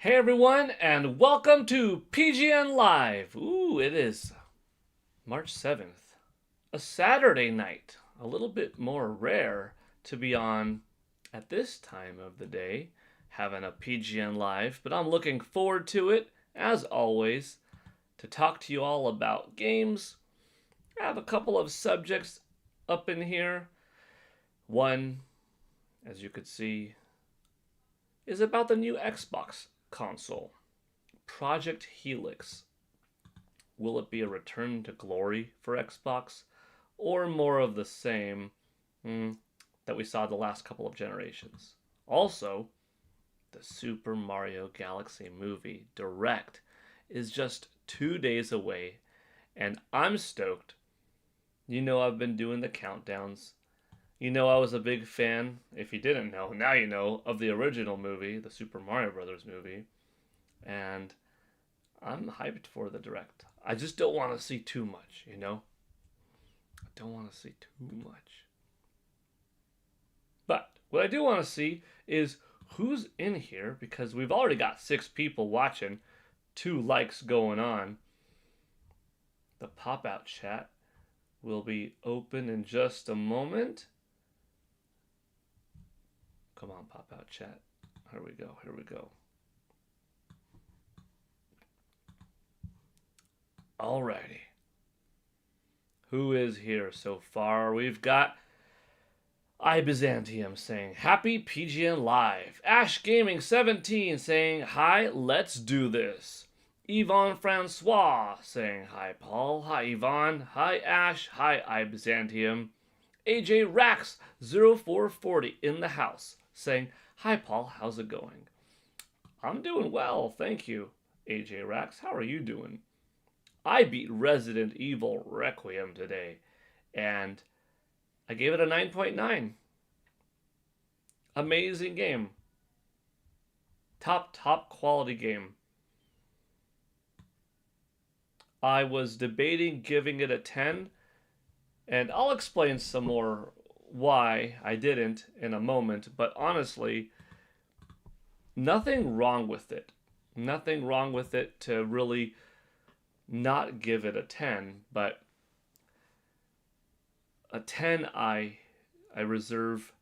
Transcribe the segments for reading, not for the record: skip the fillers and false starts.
Hey everyone, and welcome to PGN Live. Ooh, it is March 7th, a Saturday night. A little bit more rare to be on at this time of the day, having a PGN Live, but I'm looking forward to it, as always, to talk to you all about games. I have a couple of subjects up in here. One, as you could see, is about the new Xbox console, Project Helix. Will it be a return to glory for Xbox, or more of the same that we saw the last couple of generations? Also, the Super Mario Galaxy movie Direct is just 2 days away, and I'm stoked. You know, I've been doing the countdowns. You know, I was a big fan, if you didn't know, now you know, of the original movie, the Super Mario Brothers movie. And I'm hyped for the Direct. I just don't want to see too much, you know? I don't want to see too much. But what I do want to see is who's in here because we've already got 6 people watching, 2 likes going on. The pop out chat will be open in just a moment. Come on, pop out chat. Here we go. Here we go. Alrighty. Who is here so far? We've got iByzantium saying, Happy PGN Live. Ash Gaming 17 saying, Hi, let's do this. Yvonne Francois saying, Hi, Paul. Hi, Yvonne. Hi, Ash. Hi, iByzantium. AJ Rax 0440 in the house saying, Hi, Paul. How's it going? I'm doing well. Thank you, AJ Rax. How are you doing? I beat Resident Evil Requiem today, and I gave it a 9.9. Amazing game. Top quality game. I was debating giving it a 10, and I'll explain some more why I didn't in a moment, but honestly, nothing wrong with it. Nothing wrong with it to really not give it a 10, but a 10 I reserve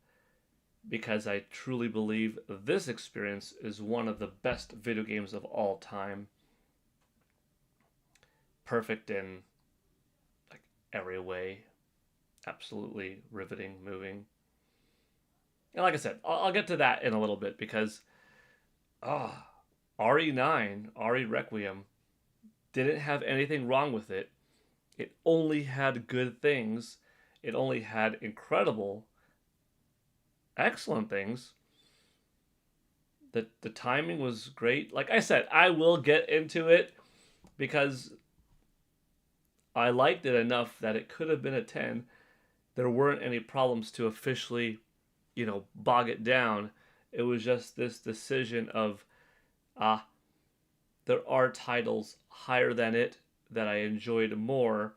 because I truly believe this experience is one of the best video games of all time. Perfect in like every way. Absolutely riveting, moving. And like I said, I'll get to that in a little bit because RE9, RE Requiem, didn't have anything wrong with it. It only had good things. It only had incredible, excellent things. The timing was great. Like I said, I will get into it because I liked it enough that it could have been a 10. There weren't any problems to officially, bog it down. It was just this decision of, there are titles higher than it that I enjoyed more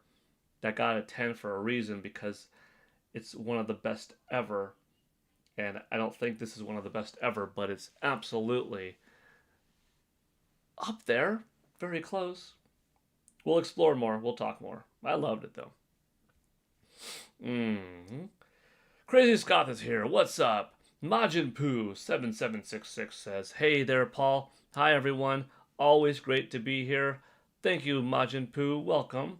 that got a 10 for a reason because it's one of the best ever. And I don't think this is one of the best ever, but it's absolutely up there. Very close. We'll explore more. We'll talk more. I loved it though. Crazy Scott is here. What's up? Majin Poo 7766 says, Hey there, Paul. Hi, everyone. Always great to be here. Thank you, Majin Poo. Welcome.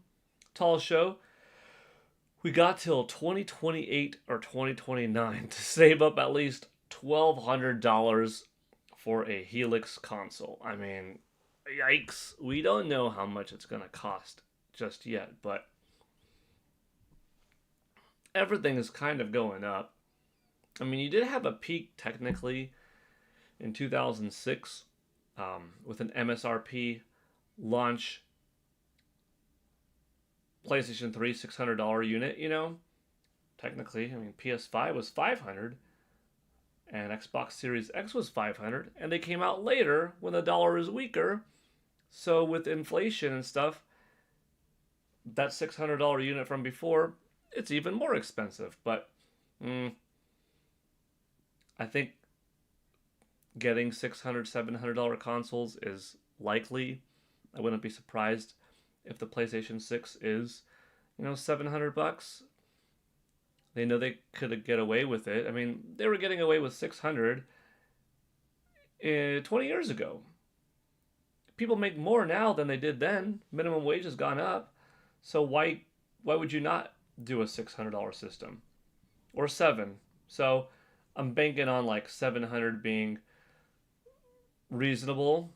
Tall Show. We got till 2028 or 2029 to save up at least $1,200 for a Helix console. I mean, yikes. We don't know how much it's going to cost just yet, but everything is kind of going up. I mean, you did have a peak technically in 2006 with an MSRP launch PlayStation 3 $600 unit, Technically, I mean, PS5 was 500 and Xbox Series X was 500 and they came out later when the dollar is weaker. So with inflation and stuff, that $600 unit from before, it's even more expensive. But I think getting $600, $700 consoles is likely. I wouldn't be surprised if the PlayStation 6 is, $700. They know they could get away with it. I mean, they were getting away with 600 20 years ago. People make more now than they did then. Minimum wage has gone up. So why would you not do a $600 system? Or 7. So I'm banking on like 700 being reasonable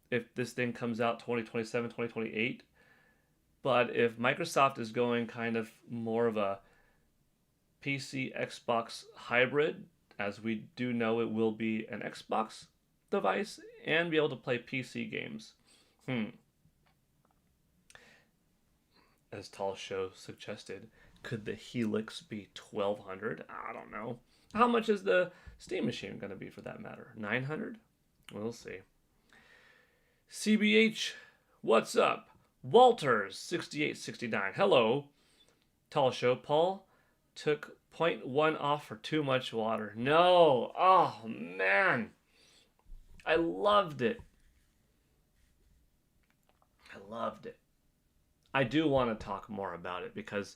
if this thing comes out 2027, 2028. But if Microsoft is going kind of more of a PC Xbox hybrid, as we do know it will be an Xbox device and be able to play PC games. As Tall Show suggested, could the Helix be 1200? I don't know. How much is the Steam Machine going to be for that matter? 900? We'll see. CBH, what's up? Walters 6869. Hello. Tall Show. Paul took 0.1 off for too much water. No. Oh man. I loved it. I do want to talk more about it because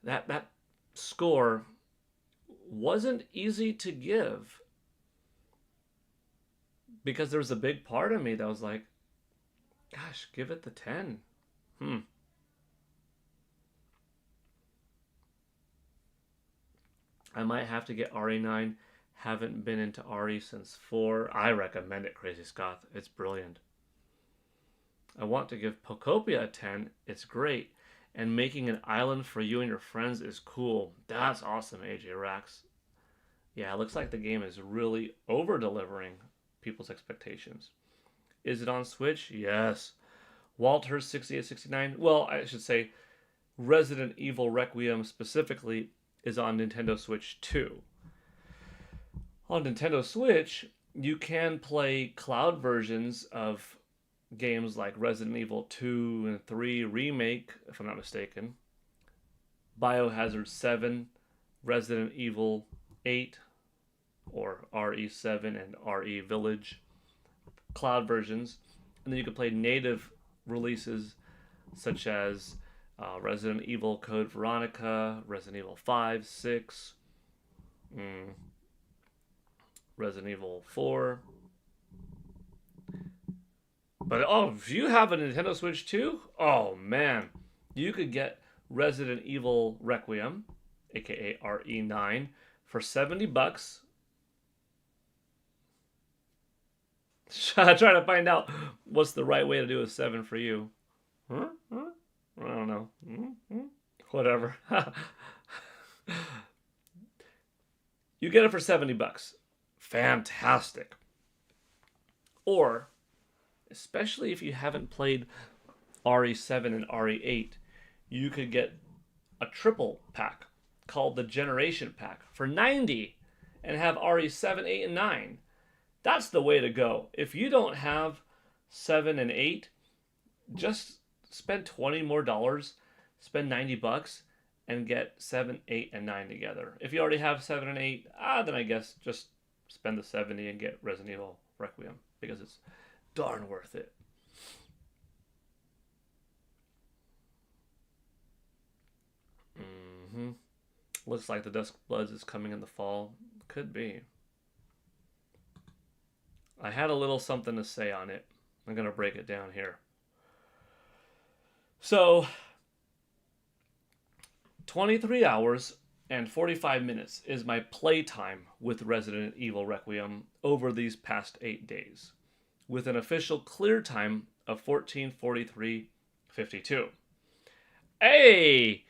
that score wasn't easy to give, because there was a big part of me that was like, gosh, give it the 10. I might have to get RE9. Haven't been into RE since 4. I recommend it, Crazy Scott. It's brilliant. I want to give Pocopia a 10. It's great. And making an island for you and your friends is cool. That's awesome, AJ Rax. Yeah, it looks like the game is really over-delivering people's expectations. Is it on Switch? Yes. Walter 6869. Well, I should say Resident Evil Requiem specifically is on Nintendo Switch 2. On Nintendo Switch, you can play cloud versions of games like Resident Evil 2 and 3 Remake, if I'm not mistaken, Biohazard 7, Resident Evil 8, or RE7 and RE Village cloud versions. And then you can play native releases such as Resident Evil Code Veronica, Resident Evil 5, 6, Resident Evil 4. But if you have a Nintendo Switch 2, oh man, you could get Resident Evil Requiem, aka RE9, for $70. Try to find out what's the right way to do a 7 for you. I don't know. Whatever. You get it for $70. Fantastic. Or, especially if you haven't played RE7 and RE8, you could get a triple pack called the Generation Pack for $90 and have RE7, 8, and 9. That's the way to go. If you don't have 7 and 8, just spend $20 more, spend $90, and get 7, 8, and 9 together. If you already have 7 and 8, then I guess just spend the 70 and get Resident Evil Requiem, because it's darn worth it. Looks like the Dusk Bloods is coming in the fall. Could be. I had a little something to say on it. I'm going to break it down here. So, 23 hours and 45 minutes is my playtime with Resident Evil Requiem over these past 8 days, with an official clear time of 14:43:52. Hey!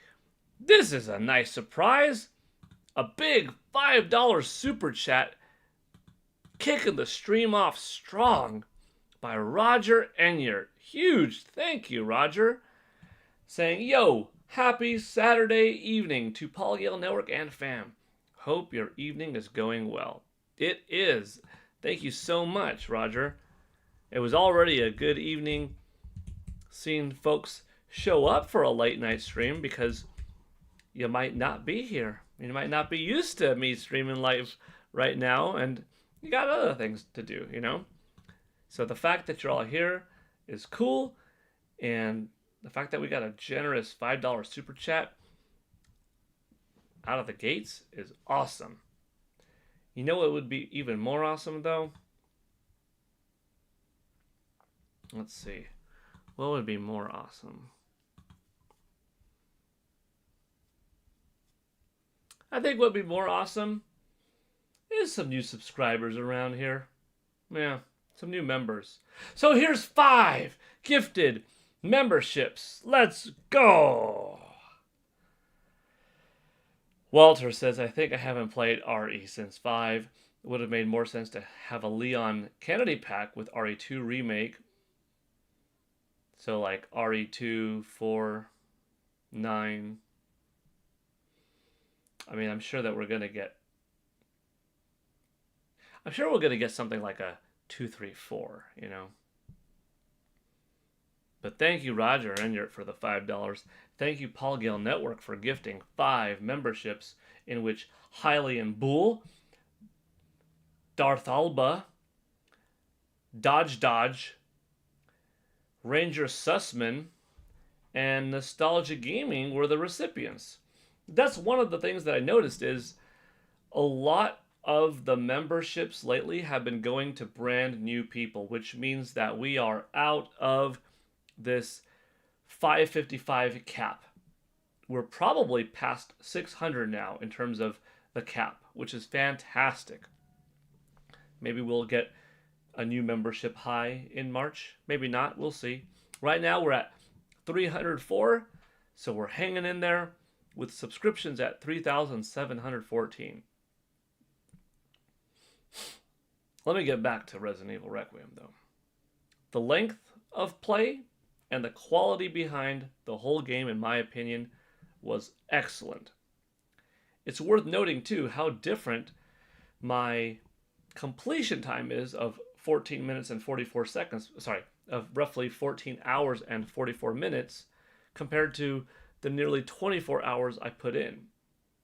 This is a nice surprise. A big $5 super chat kicking the stream off strong by Roger Enyart. Huge thank you, Roger. Saying, yo, happy Saturday evening to Paul Gale Network and fam. Hope your evening is going well. It is. Thank you so much, Roger. It was already a good evening seeing folks show up for a late night stream, because you might not be here. You might not be used to me streaming live right now. And, you got other things to do, you know? So the fact that you're all here is cool, and the fact that we got a generous $5 super chat out of the gates is awesome. You know what would be even more awesome, though? Let's see. What would be more awesome? I think what would be more awesome is some new subscribers around here. Yeah, some new members. So here's 5 gifted memberships. Let's go! Walter says, I think I haven't played RE since 5. It would have made more sense to have a Leon Kennedy pack with RE2 remake. So like RE2, 4, 9. I mean, I'm sure we're going to get something like a 2, 3, 4, you know. But thank you, Roger Enyart, for the $5. Thank you, Paul Gale Network, for gifting 5 memberships, in which Hylian Bull, Darth Alba, Dodge, Ranger Sussman, and Nostalgia Gaming were the recipients. That's one of the things that I noticed is a lot of the memberships lately have been going to brand new people, which means that we are out of this 555 cap. We're probably past 600 now in terms of the cap, which is fantastic. Maybe we'll get a new membership high in March. Maybe not. We'll see. Right now we're at 304, so we're hanging in there with subscriptions at 3,714. Let me get back to Resident Evil Requiem, though. The length of play and the quality behind the whole game, in my opinion, was excellent. It's worth noting, too, how different my completion time is of 14 minutes and 44 seconds. Sorry, of roughly 14 hours and 44 minutes compared to the nearly 24 hours I put in.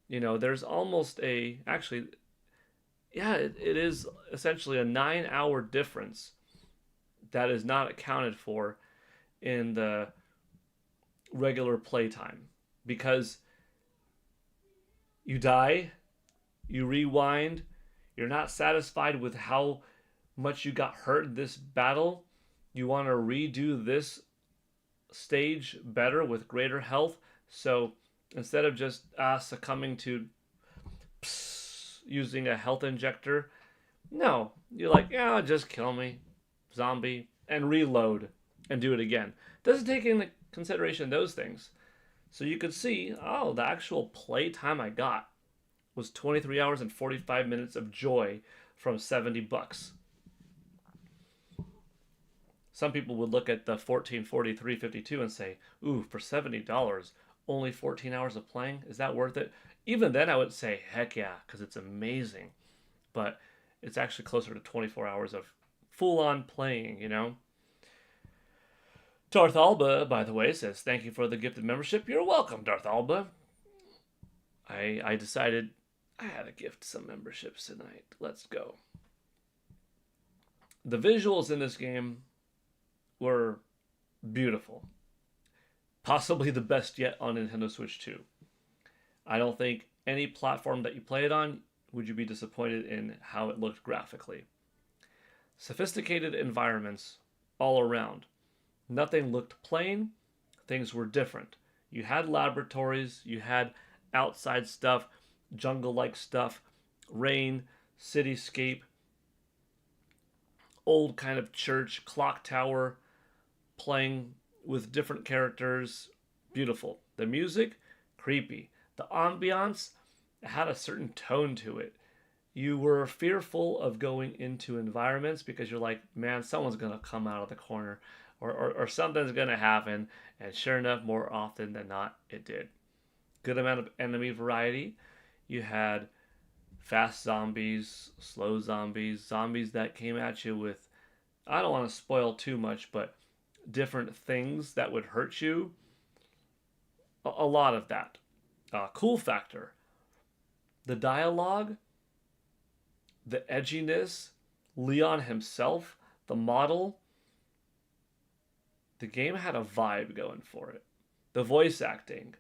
You know, there's almost it is essentially a 9-hour difference that is not accounted for in the regular playtime, because you die, you rewind, you're not satisfied with how much you got hurt in this battle, you want to redo this stage better with greater health. So instead of just succumbing to using a health injector, no, you're like, yeah, just kill me, zombie, and reload and do it again. Doesn't take into consideration those things. So you could see, oh, the actual play time I got was 23 hours and 45 minutes of joy from $70. Some people would look at the 1443.52 and say, ooh, for $70, only 14 hours of playing? Is that worth it? Even then I would say, heck yeah, because it's amazing. But it's actually closer to 24 hours of full-on playing, you know? Darth Alba, by the way, says, thank you for the gifted membership. You're welcome, Darth Alba. I decided I had to gift some memberships tonight. Let's go. The visuals in this game were beautiful. Possibly the best yet on Nintendo Switch 2. I don't think any platform that you play it on would you be disappointed in how it looked graphically. Sophisticated environments all around. Nothing looked plain. Things were different. You had laboratories, you had outside stuff, jungle-like stuff, rain, cityscape, old kind of church, clock tower, playing with different characters. Beautiful. The music, creepy. The ambiance had a certain tone to it. You were fearful of going into environments because you're like, man, someone's going to come out of the corner or something's going to happen. And sure enough, more often than not, it did. Good amount of enemy variety. You had fast zombies, slow zombies, zombies that came at you with, I don't want to spoil too much, but different things that would hurt you. A lot of that. Cool factor. The dialogue the edginess, Leon himself, the model, the game had a vibe going for it. The voice acting,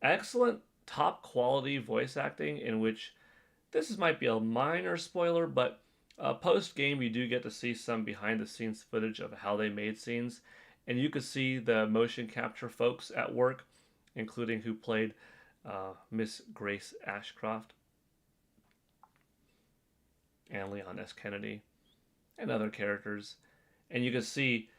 excellent top quality voice acting in which might be a minor spoiler, but post game you do get to see some behind the scenes footage of how they made scenes, and you could see the motion capture folks at work, including who played Miss Grace Ashcroft and Leon S. Kennedy and other characters, and you could see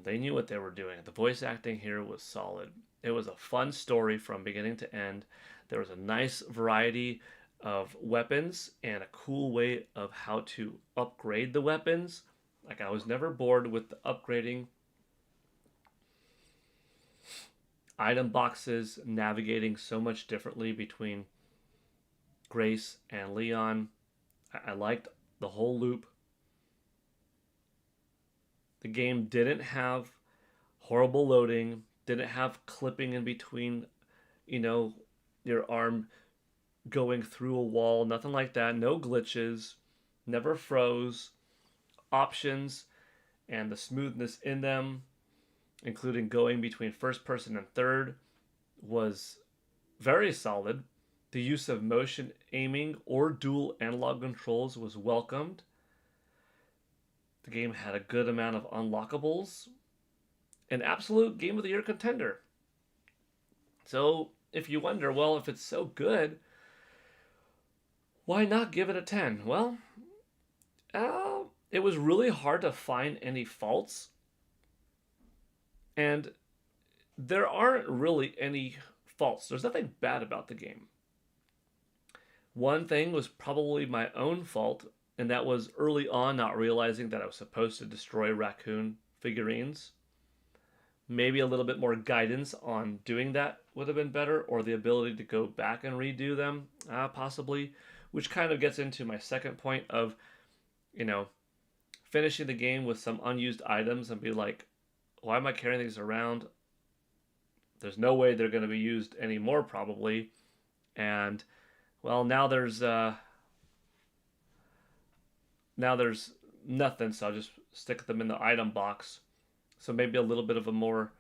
they knew what they were doing. The voice acting here was solid. It was a fun story from beginning to end. There was a nice variety of weapons and a cool way of how to upgrade the weapons. Like, I was never bored with the upgrading. Item boxes navigating so much differently between Grace and Leon. I liked the whole loop. The game didn't have horrible loading, didn't have clipping in between, your arm going through a wall, nothing like that. No glitches, never froze. Options and the smoothness in them, including going between first person and third, was very solid. The use of motion aiming or dual analog controls was welcomed. The game had a good amount of unlockables. An absolute Game of the Year contender. So, if you wonder, well, if it's so good, why not give it a 10? Well, it was really hard to find any faults. And there aren't really any faults. There's nothing bad about the game. One thing was probably my own fault, and that was early on not realizing that I was supposed to destroy raccoon figurines. Maybe a little bit more guidance on doing that would have been better, or the ability to go back and redo them, possibly, which kind of gets into my second point of, finishing the game with some unused items and be like, why am I carrying these around? There's no way they're going to be used anymore, probably. And, well, now there's nothing, so I'll just stick them in the item box. So maybe a little bit of a more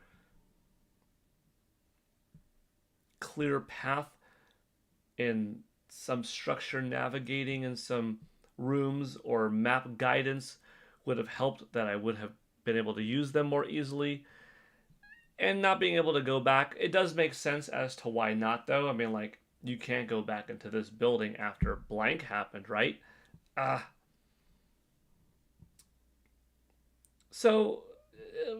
clear path in some structure navigating in some rooms or map guidance would have helped, that I would have been able to use them more easily. And not being able to go back, it does make sense as to why not, though. I mean, like, you can't go back into this building after blank happened, right? So,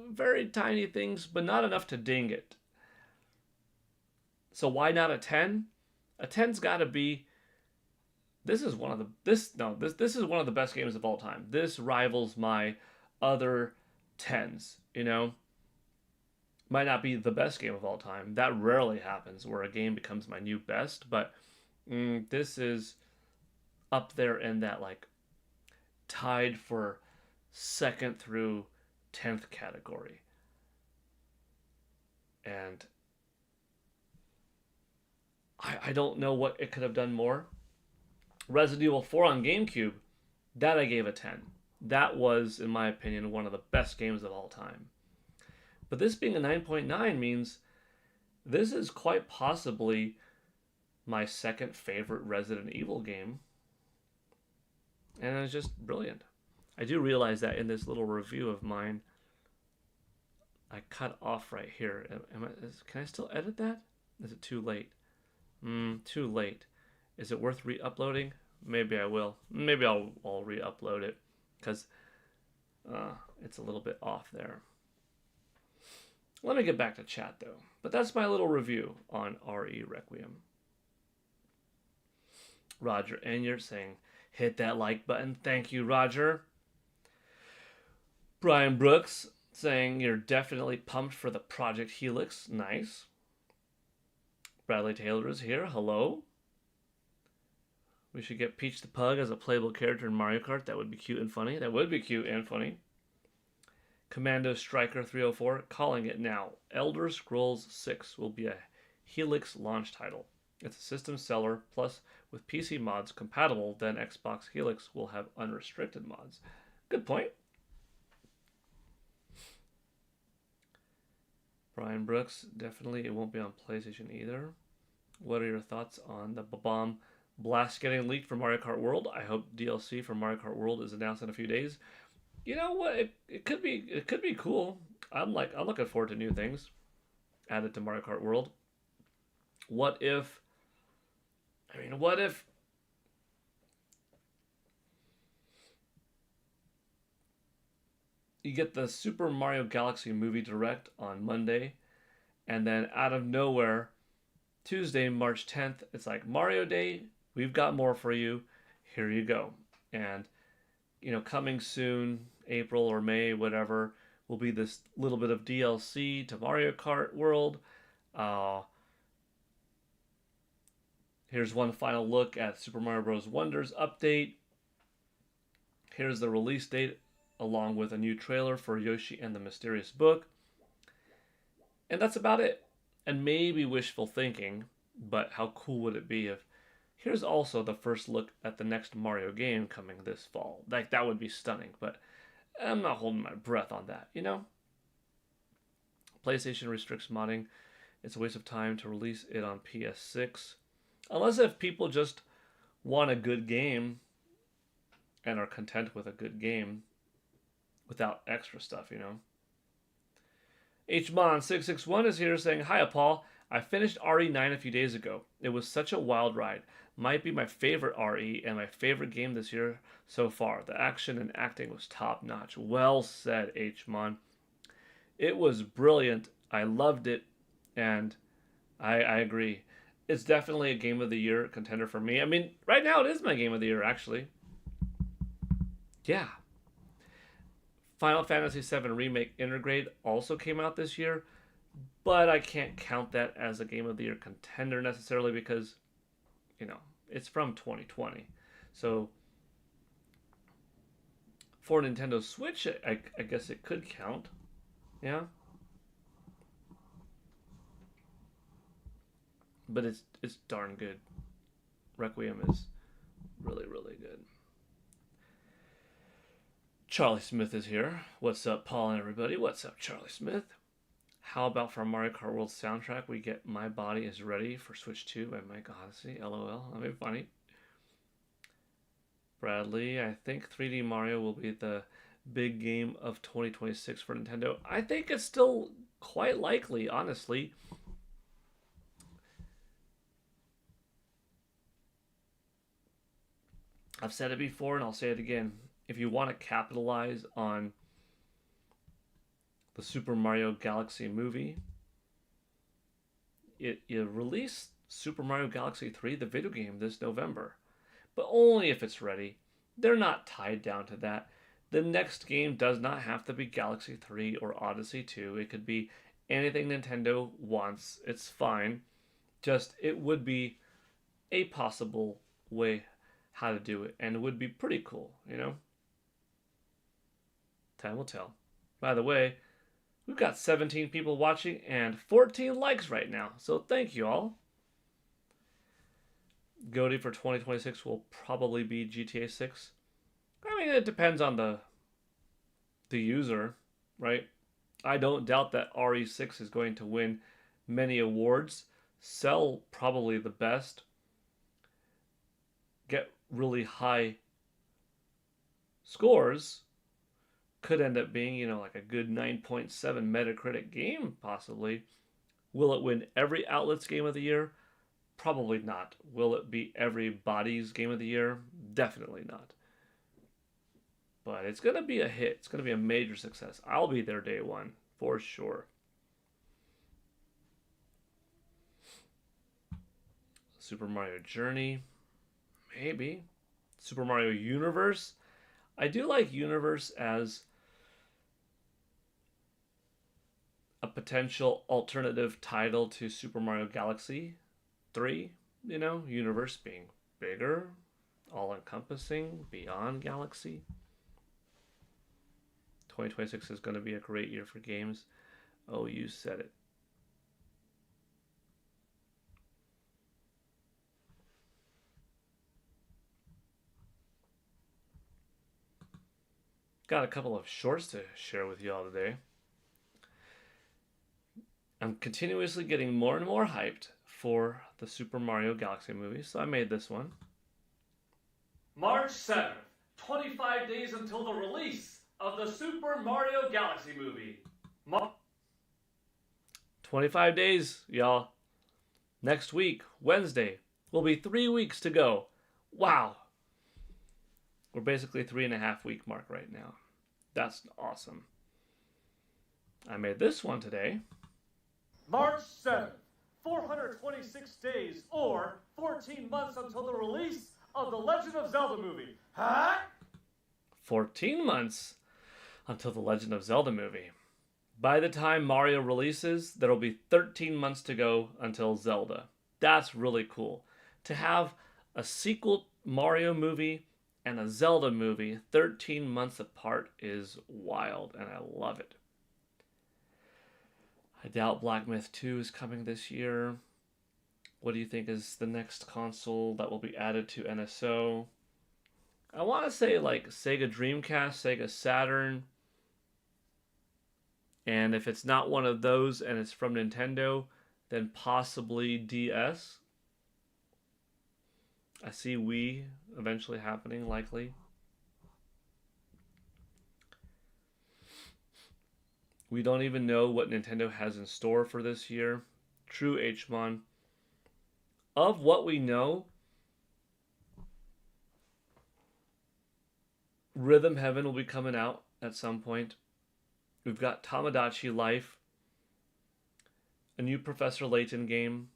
very tiny things, but not enough to ding it. So why not a 10? A 10's got to be. This is one of the best games of all time. This rivals my other 10s. Might not be the best game of all time. That rarely happens where a game becomes my new best, but this is up there in that, like, tied for second through 10th category. And I don't know what it could have done more. Resident Evil 4 on GameCube, that I gave a 10. That was, in my opinion, one of the best games of all time. But this being a 9.9 means this is quite possibly my second favorite Resident Evil game. And it's just brilliant. I do realize that in this little review of mine, I cut off right here. Can I still edit that? Is it too late? Too late. Is it worth re-uploading? Maybe I will. Maybe I'll re-upload it, because it's a little bit off there. Let me get back to chat, though. But that's my little review on RE Requiem. Roger Enyart saying, hit that like button. Thank you, Roger. Brian Brooks saying, you're definitely pumped for the Project Helix. Nice. Bradley Taylor is here. Hello. We should get Peach the Pug as a playable character in Mario Kart. That would be cute and funny. That would be cute and funny. Commando Striker 304, calling it now. Elder Scrolls 6 will be a Helix launch title. It's a system seller, plus with PC mods compatible, then Xbox Helix will have unrestricted mods. Good point. Brian Brooks, definitely it won't be on PlayStation either. What are your thoughts on the bomb blast getting leaked for Mario Kart World? I hope DLC for Mario Kart World is announced in a few days. You know what? It could be cool. I'm looking forward to new things added to Mario Kart World. What if you get the Super Mario Galaxy movie direct on Monday, and then out of nowhere, Tuesday, March 10th, it's like Mario Day. We've got more for you. Here you go. And coming soon, April or May, whatever, will be this little bit of DLC to Mario Kart World. Here's one final look at Super Mario Bros. Wonders update. Here's the release date, along with a new trailer for Yoshi and the Mysterious Book. And that's about it. And maybe wishful thinking, but how cool would it be if here's also the first look at the next Mario game coming this fall. Like, that would be stunning, but I'm not holding my breath on that, PlayStation restricts modding. It's a waste of time to release it on PS6. Unless if people just want a good game and are content with a good game without extra stuff, HMon661 is here saying, "Hi, Paul. I finished RE9 a few days ago. It was such a wild ride. Might be my favorite RE and my favorite game this year so far. The action and acting was top notch." Well said, HMon. It was brilliant. I loved it, and I agree. It's definitely a Game of the Year contender for me. I mean, right now it is my Game of the Year, actually. Yeah. Final Fantasy VII Remake Intergrade also came out this year, but I can't count that as a Game of the Year contender necessarily because, it's from 2020. So for Nintendo Switch, I guess it could count. Yeah. But it's darn good. Requiem is really, really good. Charlie Smith is here. What's up, Paul and everybody? What's up, Charlie Smith? How about for Mario Kart World soundtrack, we get My Body Is Ready for Switch 2 by Mike Odyssey. LOL. That'd be funny. Bradley, I think 3D Mario will be the big game of 2026 for Nintendo. I think it's still quite likely, honestly. I've said it before and I'll say it again. If you want to capitalize on the Super Mario Galaxy movie, you release Super Mario Galaxy 3, the video game, this November. But only if it's ready. They're not tied down to that. The next game does not have to be Galaxy 3 or Odyssey 2. It could be anything Nintendo wants. It's fine. Just, it would be a possible way how to do it. And it would be pretty cool, Time will tell. By the way, we've got 17 people watching and 14 likes right now. So thank you all. GOTY for 2026 will probably be GTA 6. I mean, it depends on the user, right? I don't doubt that RE6 is going to win many awards, sell probably the best, get really high scores, could end up being, like a good 9.7 Metacritic game, possibly. Will it win every outlet's Game of the Year? Probably not. Will it be everybody's Game of the Year? Definitely not. But it's going to be a hit. It's going to be a major success. I'll be there day one, for sure. Super Mario Journey. Maybe. Super Mario Universe. I do like Universe as a potential alternative title to Super Mario Galaxy 3, Universe being bigger, all-encompassing, beyond Galaxy. 2026 is going to be a great year for games. Oh, you said it. got a couple of shorts to share with y'all today. I'm continuously getting more and more hyped for the Super Mario Galaxy movie, so I made this one. March 7th, 25 days until the release of the Super Mario Galaxy movie. 25 days, y'all. Next week, Wednesday, will be 3 weeks to go. Wow. We're basically 3.5 week mark right now. That's awesome. I made this one today. March 7th, 426 days or 14 months until the release of the Legend of Zelda movie. Huh? 14 months until the Legend of Zelda movie. By the time Mario releases, there will be 13 months to go until Zelda. That's really cool. To have a sequel Mario movie and a Zelda movie 13 months apart is wild, and I love it. I doubt Black Myth 2 is coming this year. What do you think is the next console that will be added to NSO? I want to say like Sega Dreamcast, Sega Saturn. And if it's not one of those and it's from Nintendo, then possibly DS. I see Wii eventually happening, likely. We don't even know what Nintendo has in store for this year. True, Hmon. Of what we know, Rhythm Heaven will be coming out at some point. We've got Tamagotchi Life, a new Professor Layton game,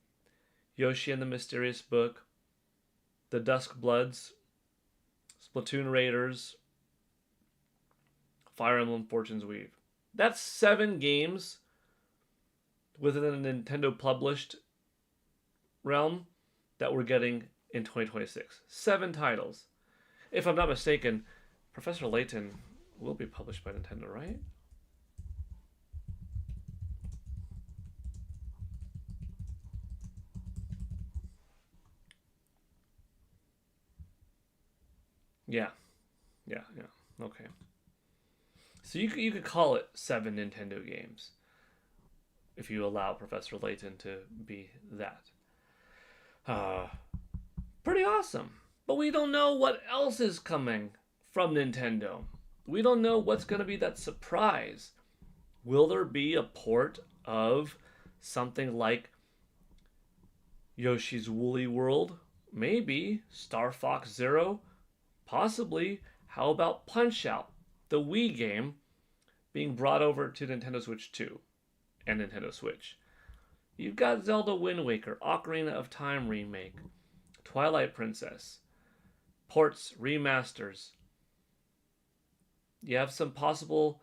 Yoshi and the Mysterious Book, The Dusk Bloods, Splatoon Raiders, Fire Emblem Fortune's Weave. That's 7 games within the Nintendo published realm that we're getting in 2026. 7 titles. If I'm not mistaken, Professor Layton will be published by Nintendo, right? Yeah. Okay. So you could call it 7 Nintendo games if you allow Professor Layton to be that. Pretty awesome. But we don't know what else is coming from Nintendo. We don't know what's going to be that surprise. Will there be a port of something like Yoshi's Woolly World? Maybe. Star Fox Zero? Possibly. How about Punch-Out, the Wii game, being brought over to Nintendo Switch 2 and Nintendo Switch? You've got Zelda Wind Waker, Ocarina of Time remake, Twilight Princess, ports, remasters. You have some possible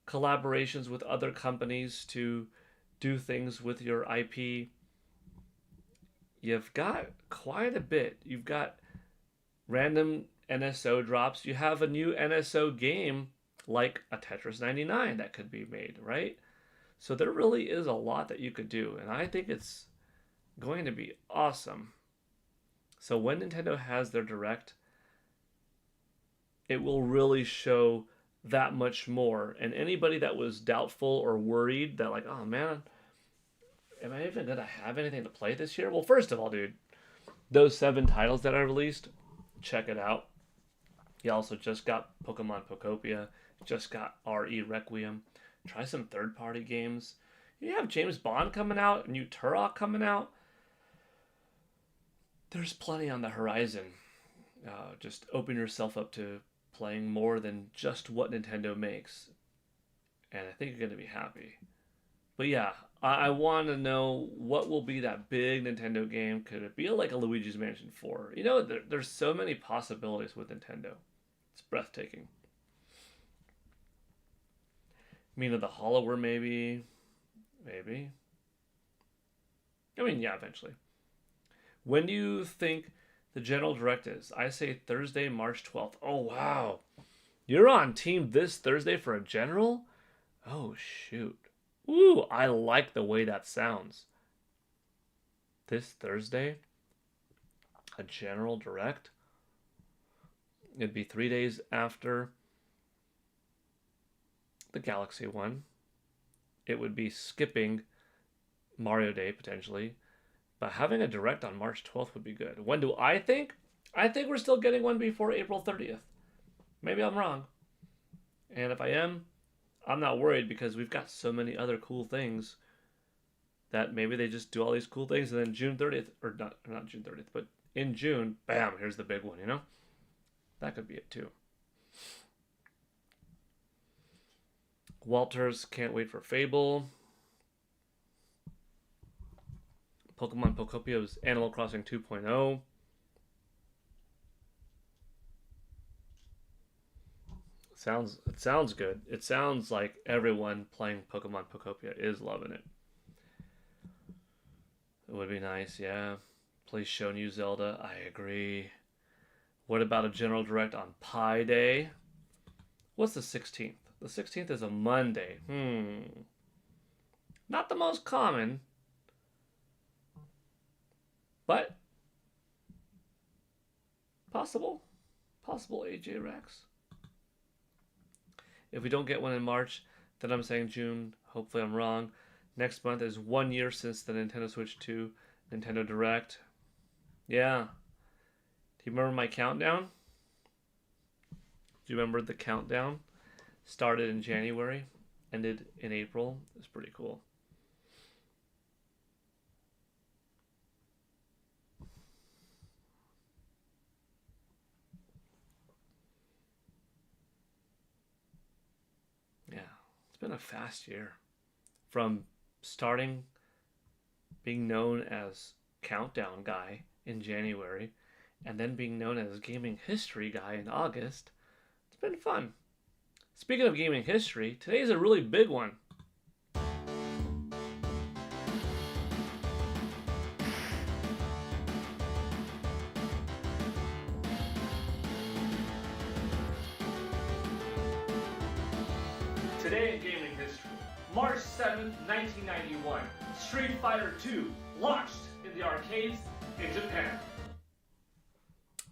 collaborations with other companies to do things with your IP. You've got quite a bit. You've got random NSO drops. You have a new NSO game like a Tetris 99 that could be made, right? So there really is a lot that you could do, and I think it's going to be awesome. So when Nintendo has their Direct, it will really show that much more. And anybody that was doubtful or worried that like, oh man, am I even going to have anything to play this year? Well, first of all, dude, those 7 titles that I released, check it out. You also just got Pokemon Pokopia, just got RE Requiem. Try some third-party games. You have James Bond coming out, new Turok coming out. There's plenty on the horizon. Just open yourself up to playing more than just what Nintendo makes. And I think you're going to be happy. But yeah, I want to know what will be that big Nintendo game. Could it be like a Luigi's Mansion 4? You know, there's so many possibilities with Nintendo. It's breathtaking. Mina the Hollower, maybe. Maybe. I mean, yeah, eventually. When do you think the General Direct is? I say Thursday, March 12th. Oh, wow. You're on team this Thursday for a General? Oh, shoot. Ooh, I like the way that sounds. This Thursday? A General Direct? It'd be 3 days after the Galaxy one. It would be skipping Mario Day potentially, but having a direct on March 12th would be good. When do I think? I think we're still getting one before April 30th. Maybe I'm wrong. And if I am, I'm not worried because we've got so many other cool things that maybe they just do all these cool things and then June 30th, or not June 30th, but in June, bam, here's the big one, you know? That could be it too. Walters can't wait for Fable. Pokemon Pocopia's Animal Crossing 2.0. It sounds good. It sounds like everyone playing Pokemon Pocopia is loving it. It would be nice, yeah. Please show New Zelda. I agree. What about a general direct on Pi Day? What's the 16th? The 16th is a Monday. Not the most common, but possible. Possible, AJ Rex. If we don't get one in March, then I'm saying June. Hopefully I'm wrong. Next month is 1 year since the Nintendo Switch 2 Nintendo Direct. Yeah. Do you remember my countdown? Do you remember the countdown? Started in January, ended in April. It's pretty cool. Yeah, it's been a fast year. From starting being known as Countdown Guy in January, and then being known as Gaming History Guy in August. It's been fun. Speaking of gaming history, today's a really big one. Today in gaming history, March 7th, 1991, Street Fighter II launched in the arcades in Japan.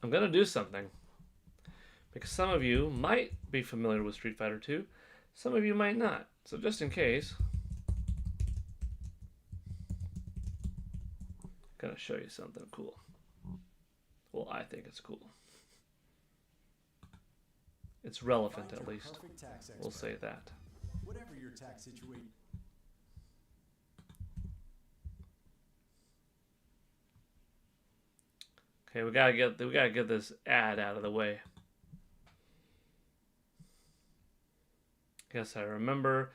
I'm going to do something. Because some of you might be familiar with Street Fighter 2, some of you might not. So just in case, I'm going to show you something cool. Well, I think it's cool. It's relevant at least. We'll say that. Whatever your tax situation. Okay, we gotta get this ad out of the way. Yes, I remember.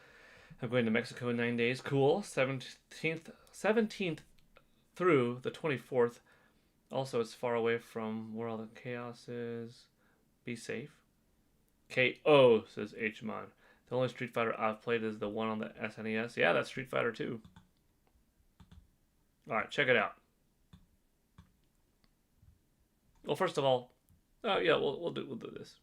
I'm going to Mexico in 9 days. Cool. 17th through the 24th. Also, it's far away from where all the chaos is. Be safe. KO, says Hmon. The only Street Fighter I've played is the one on the SNES. Yeah, that's Street Fighter 2. Alright, check it out. Well, first of all, yeah, we'll do this.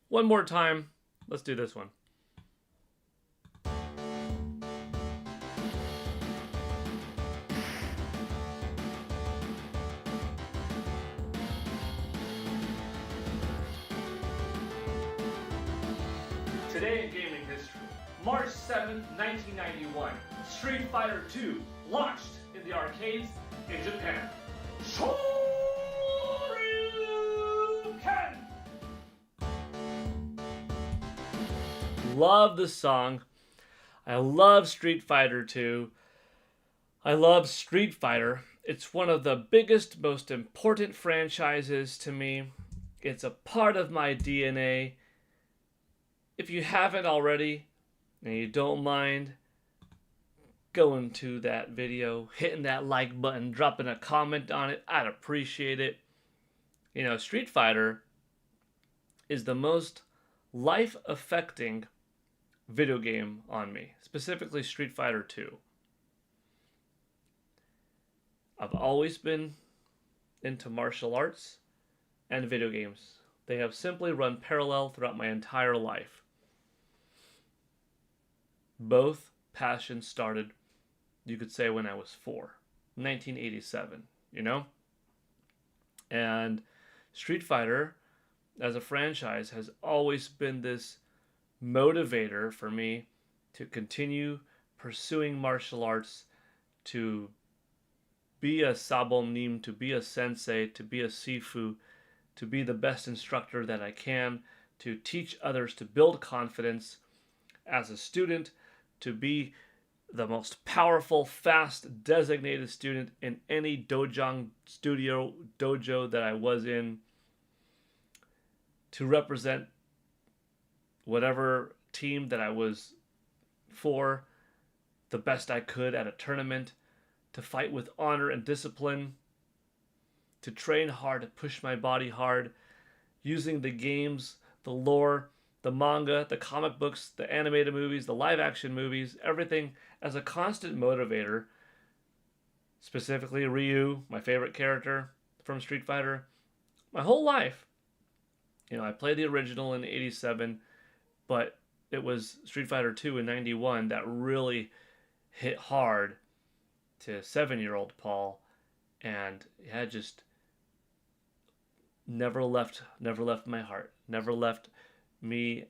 One more time. Let's do this one. Today in gaming history, March 7th, 1991, Street Fighter II launched in the arcades in Japan. Shoryuken! Love the song. I love Street Fighter 2. I love Street Fighter. It's one of the biggest, most important franchises to me. It's a part of my DNA. If you haven't already, and you don't mind going to that video, hitting that like button, dropping a comment on it, I'd appreciate it. You know, Street Fighter is the most life-affecting video game on me, specifically Street Fighter 2. I've always been into martial arts and video games. They have simply run parallel throughout my entire life. Both passions started, you could say, when I was 4, 1987, you know? And Street Fighter, as a franchise, has always been this motivator for me to continue pursuing martial arts, to be a sabonim, to be a sensei, to be a sifu, to be the best instructor that I can, to teach others to build confidence as a student, to be the most powerful, fast, designated student in any dojo that I was in, to represent whatever team that I was for the best I could at a tournament, to fight with honor and discipline, to train hard, to push my body hard, using the games, the lore, the manga, the comic books, the animated movies, the live action movies, everything as a constant motivator. Specifically Ryu, my favorite character from Street Fighter, my whole life. You know, I played the original in 87, but it was Street Fighter 2 in 91 that really hit hard to 7-year-old Paul, and it had just never left my heart, never left me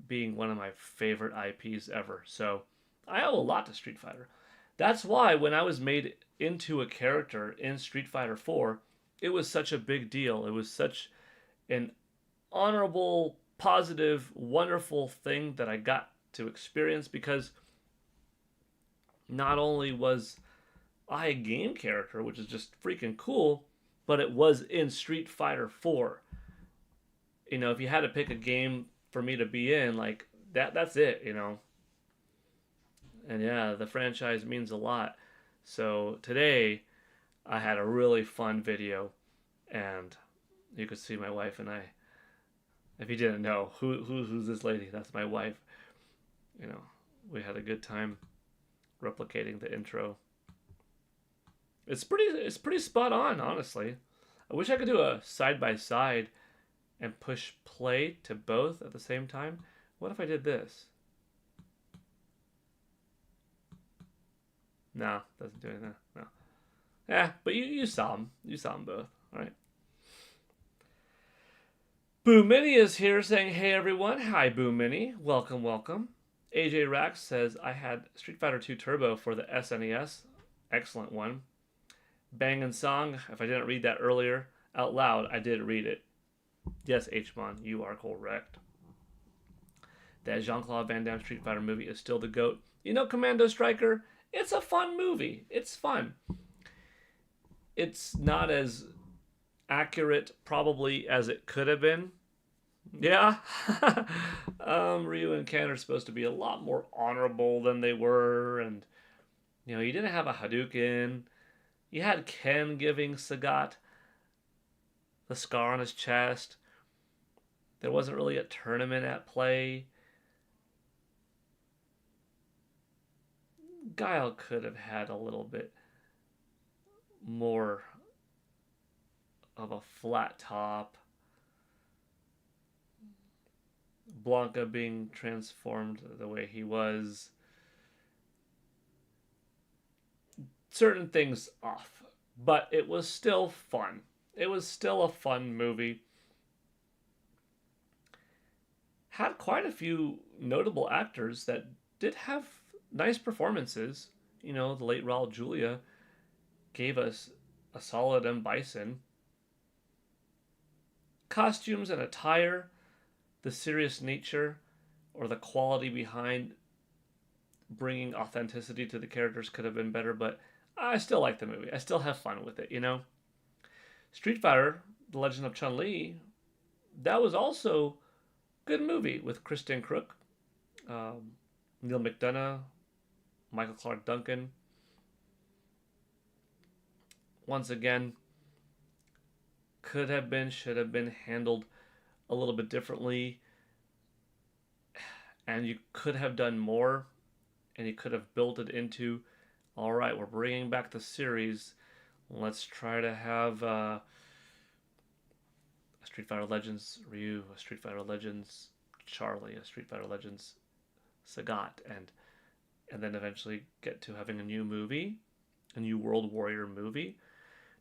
being one of my favorite IPs ever. So I owe a lot to Street Fighter. That's why when I was made into a character in Street Fighter 4, it was such a big deal. It was such an honorable, positive, wonderful thing that I got to experience, because not only was I a game character, which is just freaking cool, but it was in Street Fighter 4. You know, if you had to pick a game for me to be in, like, that's it, you know. And yeah, the franchise means a lot. So today, I had a really fun video, and you could see my wife and I. If you didn't know, who's this lady? That's my wife. You know, we had a good time replicating the intro. It's pretty spot on, honestly. I wish I could do a side by side and push play to both at the same time. What if I did this? No, doesn't do anything. No. Yeah, but you saw them. You saw them both, right? Boo Mini is here saying, hey everyone. Hi, Boo Mini. Welcome, welcome. AJ Rax says, I had Street Fighter 2 Turbo for the SNES. Excellent one. Bang and Song, if I didn't read that earlier out loud, I did read it. Yes, Hmon, you are correct. That Jean-Claude Van Damme Street Fighter movie is still the GOAT. You know, Commando Striker, it's a fun movie. It's fun. It's not as accurate, probably, as it could have been. Yeah. Ryu and Ken are supposed to be a lot more honorable than they were. And, you know, you didn't have a Hadouken. You had Ken giving Sagat the scar on his chest. There wasn't really a tournament at play. Gale could have had a little bit more of a flat top. Blanca being transformed the way he was. Certain things off, but it was still fun. It was still a fun movie. Had quite a few notable actors that did have nice performances. You know, the late Raul Julia gave us a solid M. Bison. Costumes and attire, the serious nature or the quality behind bringing authenticity to the characters could have been better, but I still like the movie. I still have fun with it, you know? Street Fighter, The Legend of Chun-Li, that was also a good movie with Kristen Crook, Neil McDonough, Michael Clark Duncan. Once again, could have been, should have been handled a little bit differently. And you could have done more, and you could have built it into, all right, we're bringing back the series. Let's try to have a Street Fighter Legends Ryu, a Street Fighter Legends Charlie, a Street Fighter Legends Sagat, and then eventually get to having a new movie, a new World Warrior movie.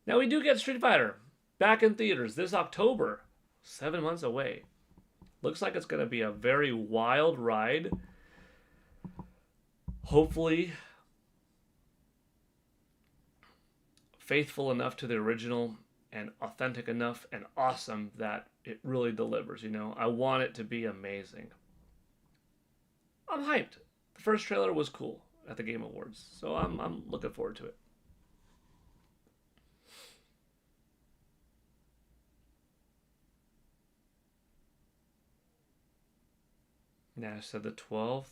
Now we do get Street Fighter back in theaters this October, 7 months away. Looks like it's going to be a very wild ride. Hopefully faithful enough to the original and authentic enough and awesome that it really delivers, you know. I want it to be amazing. I'm hyped. The first trailer was cool at the Game Awards, so I'm looking forward to it. Nash said the 12th.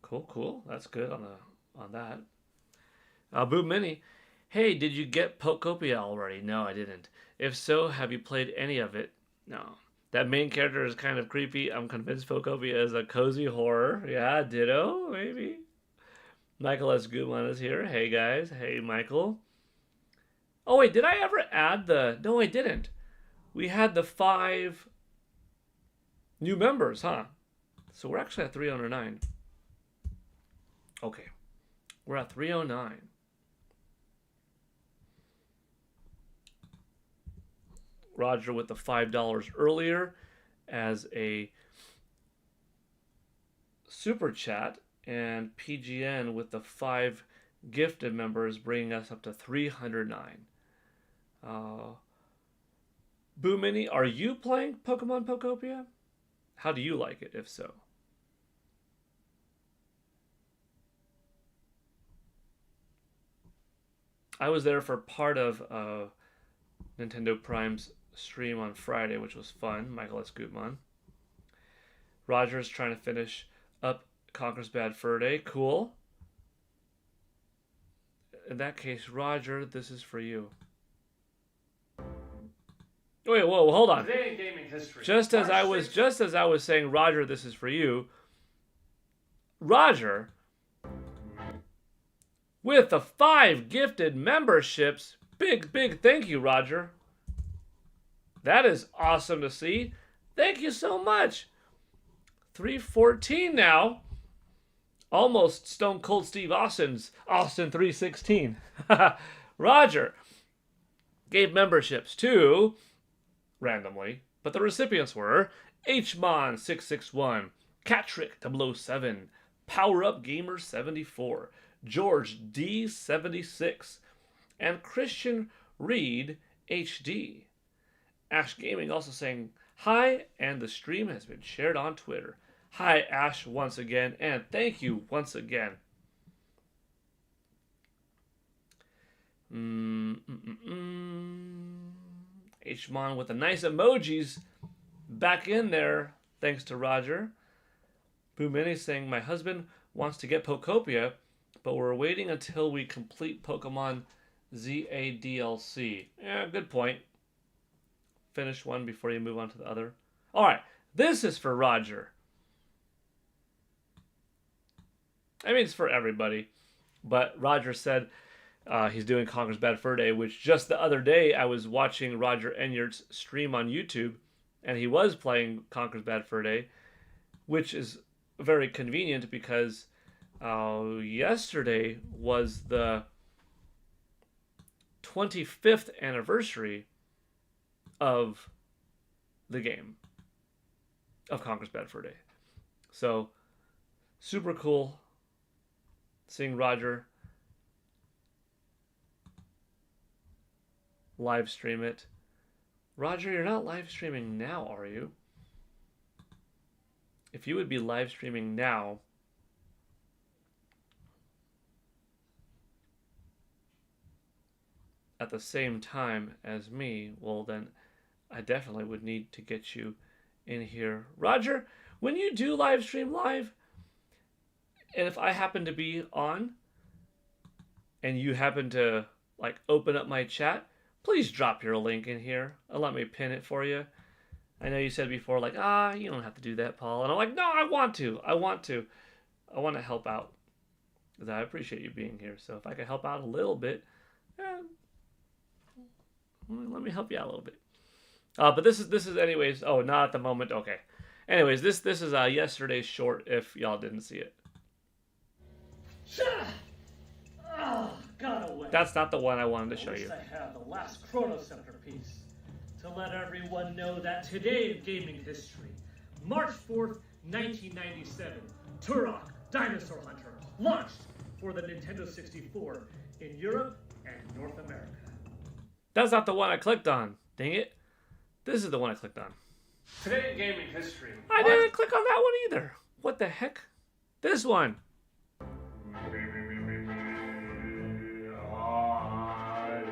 Cool. That's good on that. Boo Mini. Hey, did you get Pokopia already? No, I didn't. If so, have you played any of it? No. That main character is kind of creepy. I'm convinced Pokopia is a cozy horror. Yeah, ditto, maybe. Michael S. Gutman is here. Hey, guys. Hey, Michael. Oh, wait, did I ever add the... No, I didn't. We had the 5 new members, huh? So we're actually at 309. Okay. We're at 309. Roger with the $5 earlier as a super chat, and PGN with the 5 gifted members, bringing us up to 309. Boo Mini, are you playing Pokemon Pokopia? How do you like it, if so? I was there for part of Nintendo Prime's stream on Friday, which was fun. Michael S. Gutman. Roger's trying to finish up Conker's Bad Fur Day. Cool. In that case, Roger, this is for you. Wait, whoa, hold on. Today in gaming history. Just as I was saying, Roger, this is for you. Roger, with the 5 gifted memberships, big thank you, Roger. That is awesome to see. Thank you so much. 314 now. Almost Stone Cold Steve Austin's Austin 316. Roger gave memberships to, randomly, but the recipients were Hmon661, Catrick007, Power Up Gamer 74, George D76, and Christian Reed HD. Ash Gaming also saying hi, and the stream has been shared on Twitter. Hi, Ash, once again, and thank you once again. Hmon with the nice emojis back in there, thanks to Roger. Boo Mini saying, my husband wants to get Pokopia, but we're waiting until we complete Pokemon ZA DLC. Yeah, good point. Finish one before you move on to the other. Alright, this is for Roger. I mean, it's for everybody. But Roger said he's doing Conker's Bad Fur Day, which just the other day I was watching Roger Enyart's stream on YouTube, and he was playing Conker's Bad Fur Day, which is very convenient because yesterday was the 25th anniversary of the game of Conker's Bad Fur Day. So, super cool seeing Roger live stream it. Roger, you're not live streaming now, are you? If you would be live streaming now, at the same time as me, well then I definitely would need to get you in here. Roger, when you do live stream live, and if I happen to be on, and you happen to like open up my chat, please drop your link in here and let me pin it for you. I know you said before, like, you don't have to do that, Paul. And I'm like, no, I want to. I want to help out. Because I appreciate you being here. So if I can help out a little bit, let me help you out a little bit. But this is anyways. Oh, not at the moment. Okay. Anyways, this is yesterday's short. If y'all didn't see it, Got away. that's not the one I wanted to show At you. least I have the last Chronoceptor piece to let everyone know that today in gaming history, March 4th, 1997, Turok Dinosaur Hunter launched for the Nintendo 64 in Europe and North America. That's not the one I clicked on. Dang it. This is the one I clicked on. Today in gaming history, I didn't click on that one either. What the heck? This one. I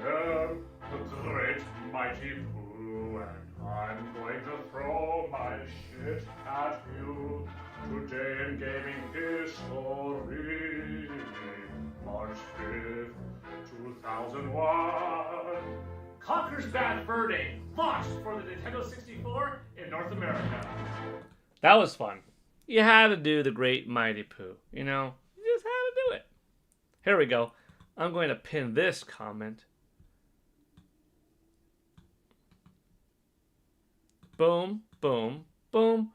am the great mighty Pooh, and I'm going to throw my shit at you. Today in gaming history, March 5th, 2001. Conker's Bad Fur Day launched for the Nintendo 64 in North America. That was fun. You had to do the great mighty Pooh. You know? You just had to do it. Here we go. I'm going to pin this comment. Boom, boom, boom.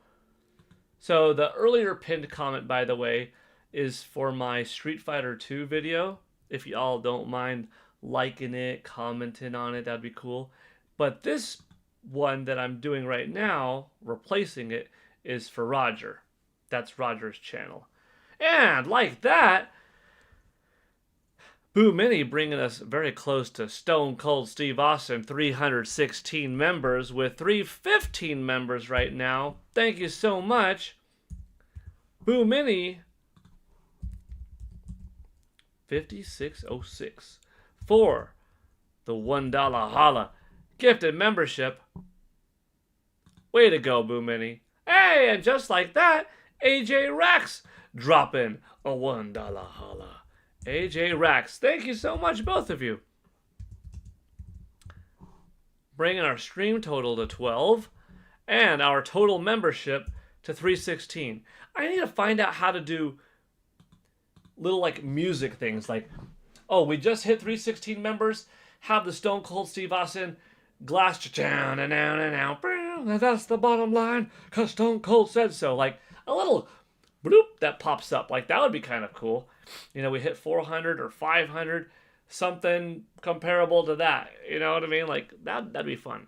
So the earlier pinned comment, by the way, is for my Street Fighter 2 video. If y'all don't mind liking it, commenting on it, that'd be cool. But this one that I'm doing right now, replacing it, is for Roger. That's Roger's channel. And like that, Boo Mini bringing us very close to Stone Cold Steve Austin, 316 members with 315 members right now. Thank you so much. Boo Mini, 5606 for the $1 holla gifted membership. Way to go, Boo Mini. Hey, and just like that, AJ Rax dropping a $1 holla. AJ Rax, thank you so much, both of you. Bringing our stream total to 12 and our total membership to 316. I need to find out how to do little like music things like, oh, we just hit 316 members, have the Stone Cold Steve Austin glass down and down and out. That's the bottom line, because Stone Cold said so. Like a little bloop that pops up. Like that would be kind of cool. You know, we hit 400 or 500, something comparable to that. You know what I mean? Like that'd be fun.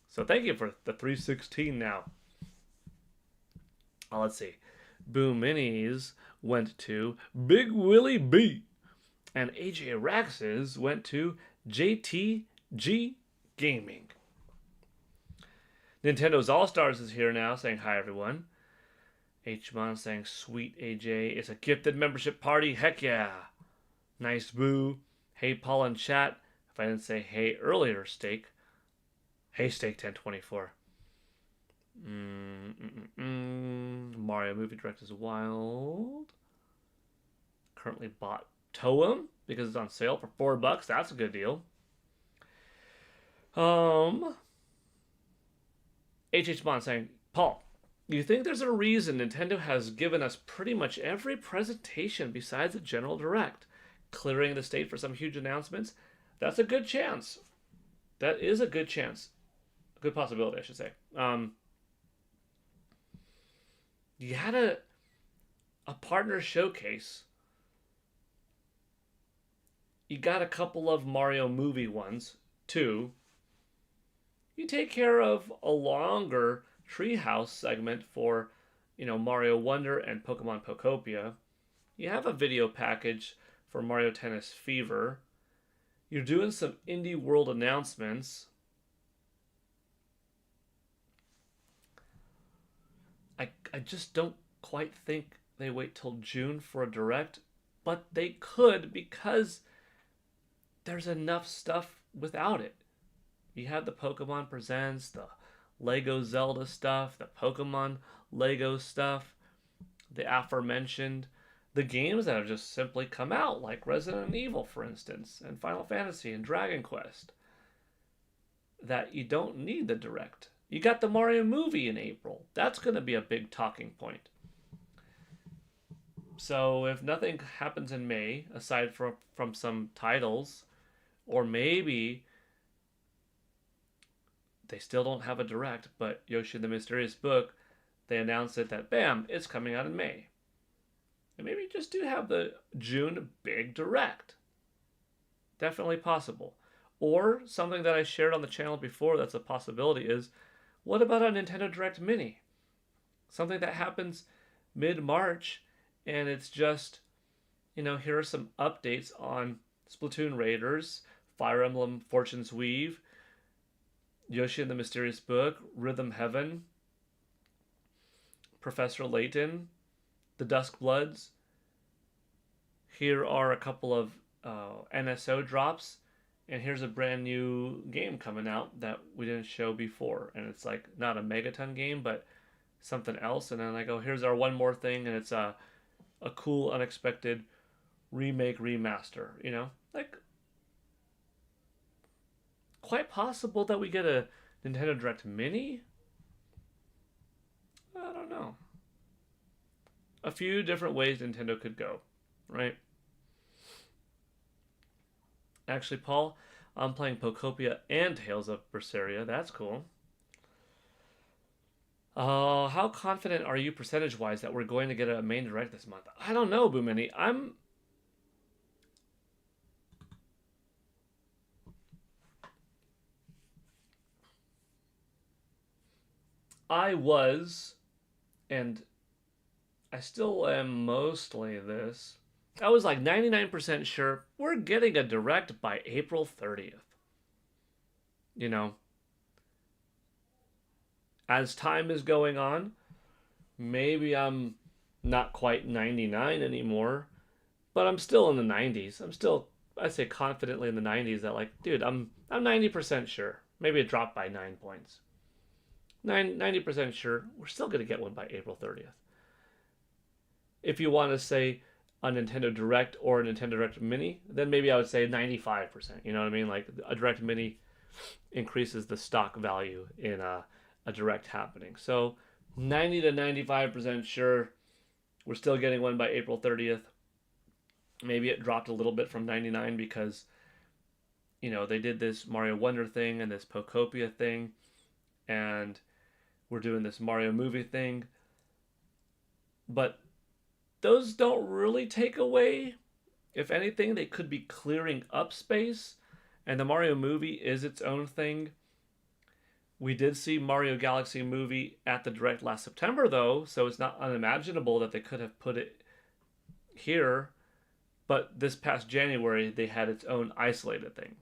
So thank you for the 316 now. Let's see. Boom Minis went to Big Willie B. And AJ Rax's went to JTG Gaming. Nintendo's All-Stars is here now, saying hi everyone. H-Mon saying, sweet AJ, it's a gifted membership party, heck yeah. Nice Boo. Hey Paul in chat. If I didn't say hey earlier, Steak. Hey Steak 1024. Mario Movie Director's Wild. Currently bought Toem because it's on sale for $4. That's a good deal. HH Bond saying, Paul, do you think there's a reason Nintendo has given us pretty much every presentation besides the General Direct, clearing the state for some huge announcements? That's a good chance. That is a good chance. A good possibility, I should say. You had a partner showcase. You got a couple of Mario movie ones, too. You take care of a longer Treehouse segment for, Mario Wonder and Pokemon Pokopia. You have a video package for Mario Tennis Fever. You're doing some Indie World announcements. I just don't quite think they wait till June for a Direct, but they could because there's enough stuff without it. You have the Pokemon Presents, the Lego Zelda stuff, the Pokemon Lego stuff, the aforementioned, the games that have just simply come out, like Resident Evil, for instance, and Final Fantasy and Dragon Quest, that you don't need the Direct You got the Mario movie in April. That's going to be a big talking point. So if nothing happens in May, aside from some titles, or maybe they still don't have a direct, but Yoshi and the Mysterious Book, they announced it that bam, it's coming out in May. And maybe just do have the June big direct. Definitely possible. Or something that I shared on the channel before that's a possibility is, what about a Nintendo Direct Mini? Something that happens mid-March, and it's just, here are some updates on Splatoon Raiders, Fire Emblem Fortune's Weave, Yoshi and the Mysterious Book, Rhythm Heaven, Professor Layton, the Dusk Bloods. Here are a couple of NSO drops, and here's a brand new game coming out that we didn't show before, and it's like not a Megaton game, but something else. And then I go, here's our one more thing, and it's a cool, unexpected remake, remaster. Like quite possible that we get a Nintendo Direct Mini. I don't know. A few different ways Nintendo could go, right? Actually, Paul, I'm playing Pocopia and Tales of Berseria. That's cool. How confident are you percentage-wise that we're going to get a main direct this month? I don't know, Boomini. I was, and I still am mostly this. I was like 99% sure we're getting a direct by April 30th. As time is going on, maybe I'm not quite 99 anymore, but I'm still in the 90s. I'd say confidently in the 90s that like, dude, I'm 90% sure. Maybe it dropped by 9 points. 90% sure we're still going to get one by April 30th. If you want to say a Nintendo Direct or a Nintendo Direct Mini, then maybe I would say 95%. You know what I mean? Like a Direct Mini increases the stock value in a Direct happening. So 90 to 95% sure we're still getting one by April 30th. Maybe it dropped a little bit from 99 because, they did this Mario Wonder thing and this Pocopia thing, and we're doing this Mario movie thing. But those don't really take away. If anything, they could be clearing up space, and the Mario movie is its own thing. We did see Mario Galaxy movie at the Direct last September, though, so it's not unimaginable that they could have put it here. But this past January, they had its own isolated thing.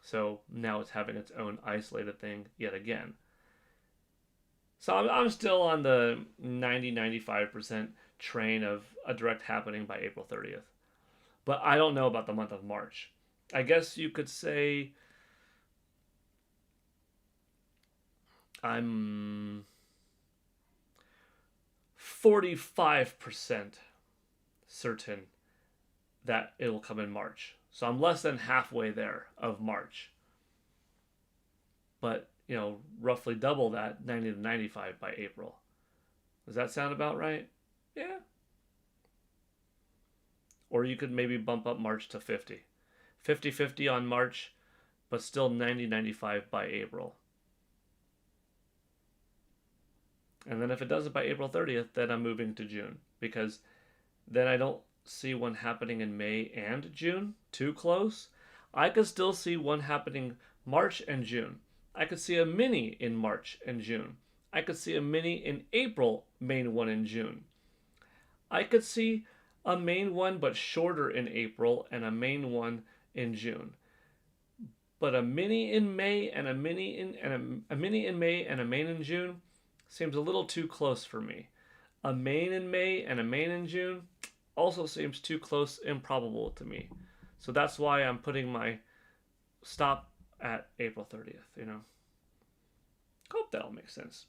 So now it's having its own isolated thing yet again. So I'm still on the 90-95% train of a Direct happening by April 30th. But I don't know about the month of March. I guess you could say I'm 45% certain that it will come in March. So I'm less than halfway there of March. But, roughly double that, 90 to 95 by April. Does that sound about right? Yeah. Or you could maybe bump up March to 50. 50-50 on March, but still 90-95 by April. And then if it does it by April 30th, then I'm moving to June. Because then I don't see one happening in May and June. Too close. I could still see one happening March and June. I could see a mini in March and June. I could see a mini in April, main one in June. I could see a main one but shorter in April and a main one in June. But a mini in May and a mini in May and a main in June seems a little too close for me. A main in May and a main in June also seems too close, improbable to me. So that's why I'm putting my stop at April 30th, Hope that all makes sense.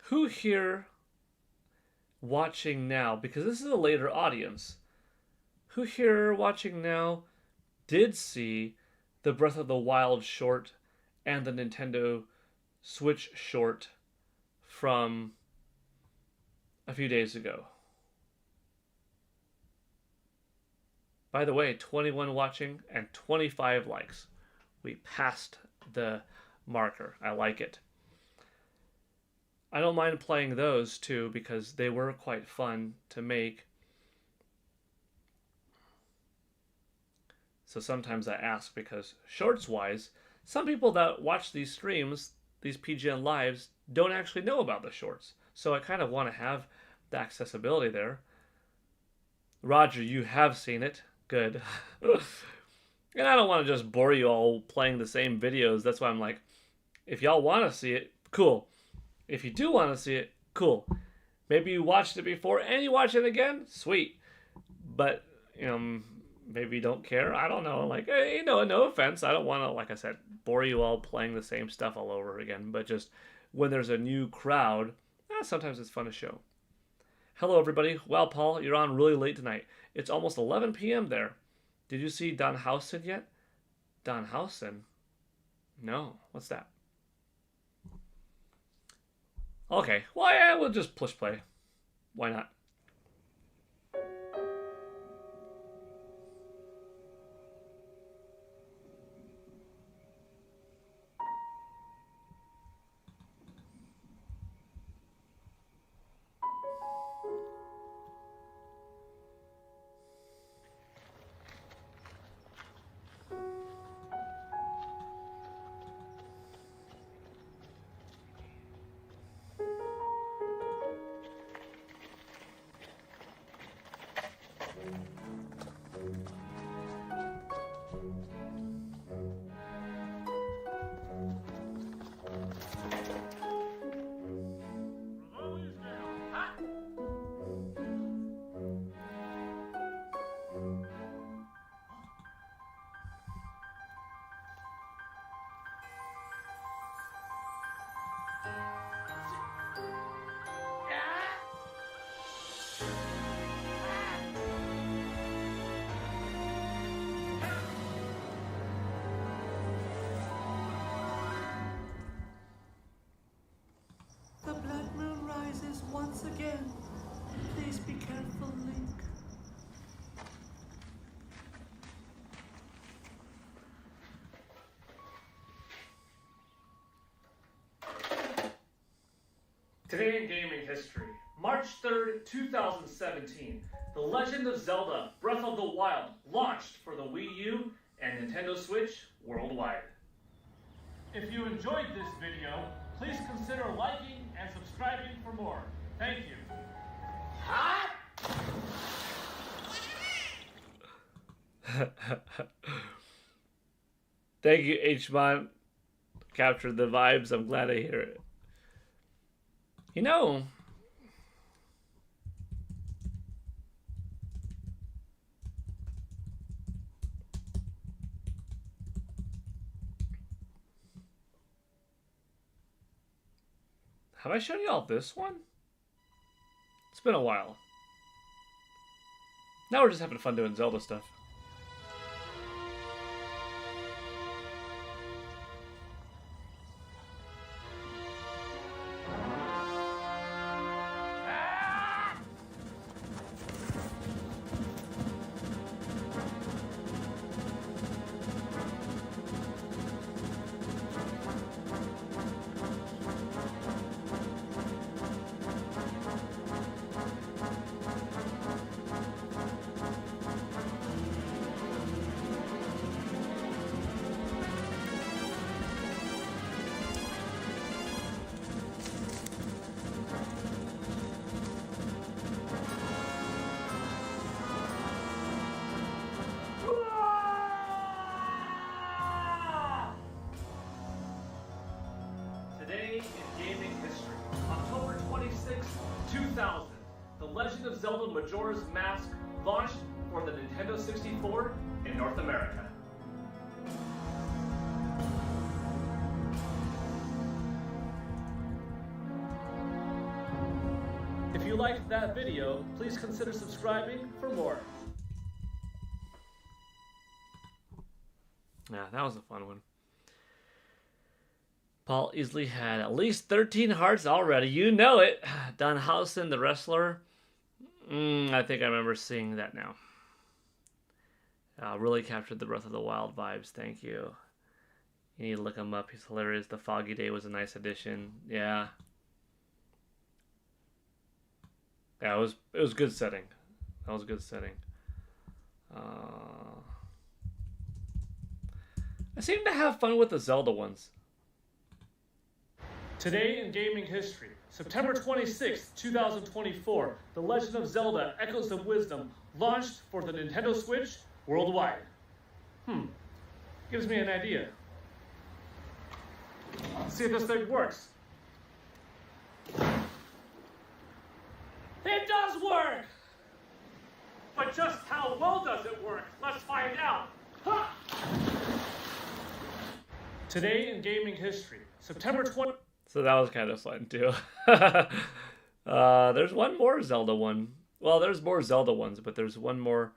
Who here watching now, because this is a later audience, who here watching now did see the Breath of the Wild short and the Nintendo Switch short from a few days ago? By the way, 21 watching and 25 likes. We passed the marker. I like it. I don't mind playing those too because they were quite fun to make. So sometimes I ask because shorts wise, some people that watch these streams, these PGN lives, don't actually know about the shorts. So I kind of want to have the accessibility there. Roger, you have seen it. Good. And I don't want to just bore you all playing the same videos. That's why I'm like, if y'all want to see it, cool. If you do want to see it, cool. Maybe you watched it before and you watch it again, sweet. But, maybe you don't care. I don't know. Like, no offense. I don't want to, like I said, bore you all playing the same stuff all over again. But just when there's a new crowd, sometimes it's fun to show. Hello, everybody. Wow, Paul, you're on really late tonight. It's almost 11 p.m. there. Did you see Danhausen yet? Danhausen? No. What's that? Okay. Well, yeah, we'll just push play. Why not? The blood moon rises once again. Please be careful, Link. Today in gaming history, March 3rd, 2017, The Legend of Zelda Breath of the Wild launched for the Wii U and Nintendo Switch worldwide. If you enjoyed this video, please consider liking and subscribing for more. Thank you. Thank you, Hmont. Captured the vibes. I'm glad to hear it. Have I shown you all this one? It's been a while. Now we're just having fun doing Zelda stuff. Today in gaming history, October 26, 2000, The Legend of Zelda Majora's Mask launched for the Nintendo 64 in North America. If you liked that video, please consider subscribing for more. Yeah, that was a fun one. Paul easily had at least 13 hearts already. You know it. Danhausen, the wrestler. I think I remember seeing that now. Really captured the Breath of the Wild vibes. Thank you. You need to look him up. He's hilarious. The Foggy Day was a nice addition. Yeah. Yeah, it was good setting. That was a good setting. I seem to have fun with the Zelda ones. Today in gaming history, September 26, 2024, The Legend of Zelda Echoes of Wisdom launched for the Nintendo Switch worldwide. Gives me an idea. Let's see if this thing works. It does work! But just how well does it work? Let's find out. Ha! Today in gaming history, September 20... So that was kind of fun too. There's one more Zelda one. Well, there's more Zelda ones, but there's one more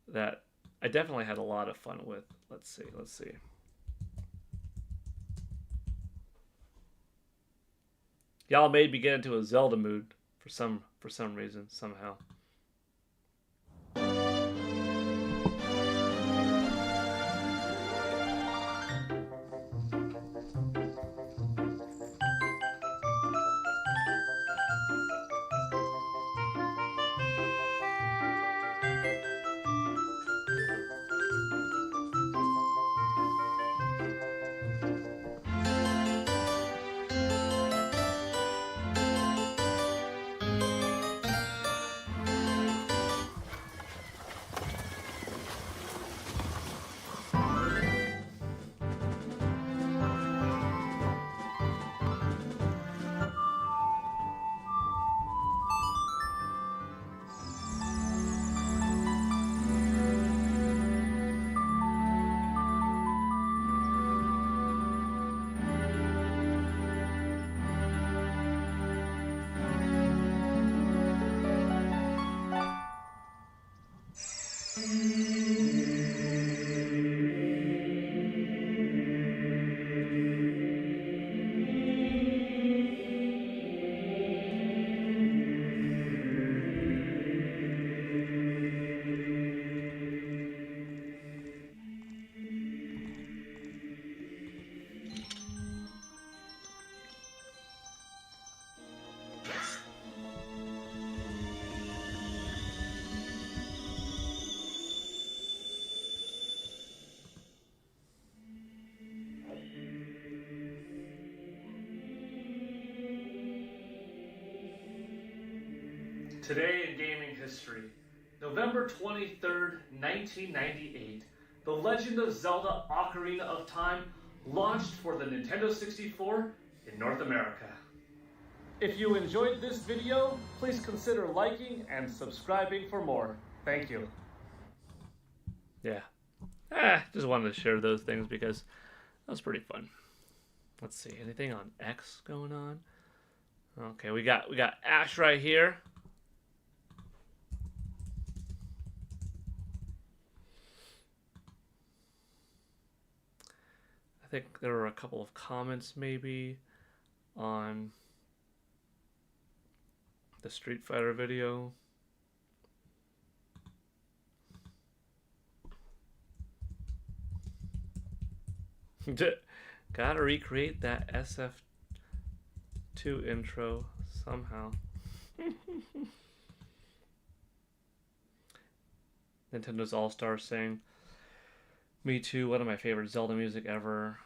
that I definitely had a lot of fun with. Let's see. Y'all made me get into a Zelda mood for some reason, somehow. Today in gaming history, November 23rd, 1998, The Legend of Zelda Ocarina of Time launched for the Nintendo 64 in North America. If you enjoyed this video, please consider liking and subscribing for more. Thank you. Yeah. Just wanted to share those things because that was pretty fun. Let's see, anything on X going on? Okay, we got Ash right here. I think there were a couple of comments maybe on the Street Fighter video. Gotta recreate that SF2 intro somehow. Nintendo's All-Star saying, "Me too, one of my favorite Zelda music ever.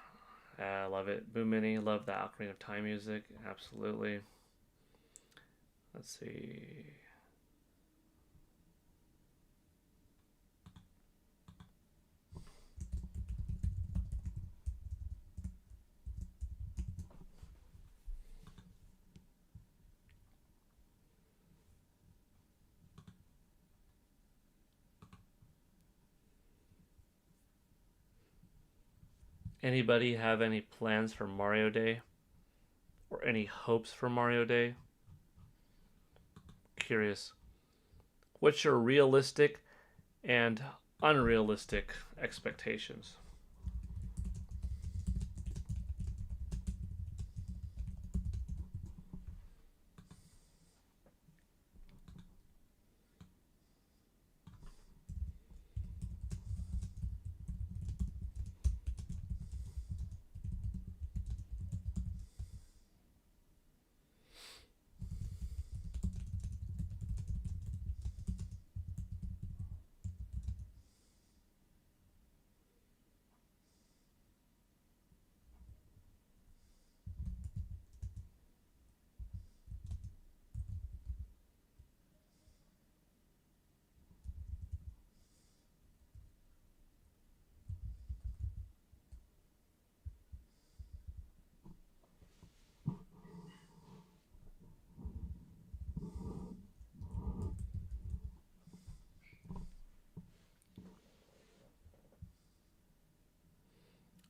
I love it. Boom Mini, love the Ocarina of Time music. Absolutely." Let's see. Anybody have any plans for Mario Day? Or any hopes for Mario Day? curious. What's your realistic and unrealistic expectations?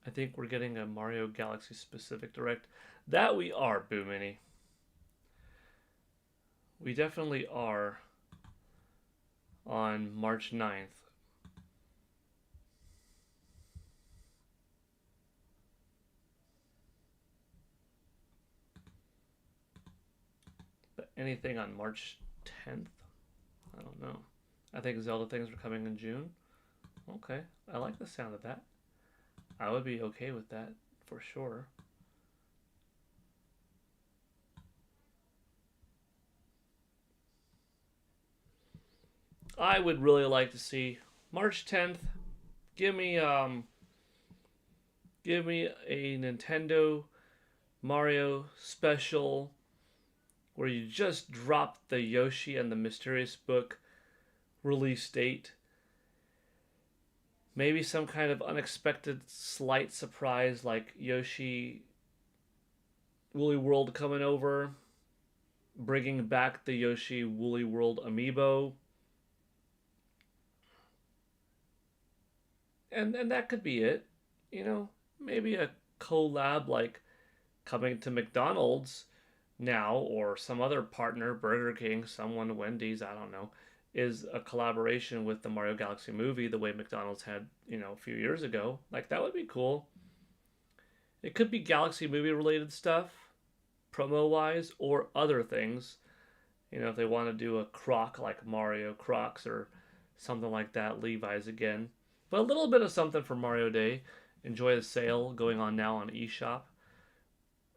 I think we're getting a Mario Galaxy specific direct. That we are, Boo Mini. We definitely are on March 9th. But anything on March 10th? I don't know. I think Zelda things are coming in June. Okay, I like the sound of that. I would be okay with that for sure. I would really like to see March 10th. Give me a Nintendo Mario special where you just drop the Yoshi and the Mysterious Book release date. Maybe some kind of unexpected slight surprise like Yoshi Woolly World coming over, bringing back the Yoshi Woolly World amiibo. And that could be it. You know, maybe a collab like coming to McDonald's now or some other partner, Burger King, someone, Wendy's, I don't know, is a collaboration with the Mario Galaxy movie the way McDonald's had, a few years ago. Like, that would be cool. It could be Galaxy movie related stuff, promo wise, or other things. If they want to do a Croc like Mario Crocs or something like that, Levi's again. But a little bit of something for Mario Day. Enjoy the sale going on now on eShop.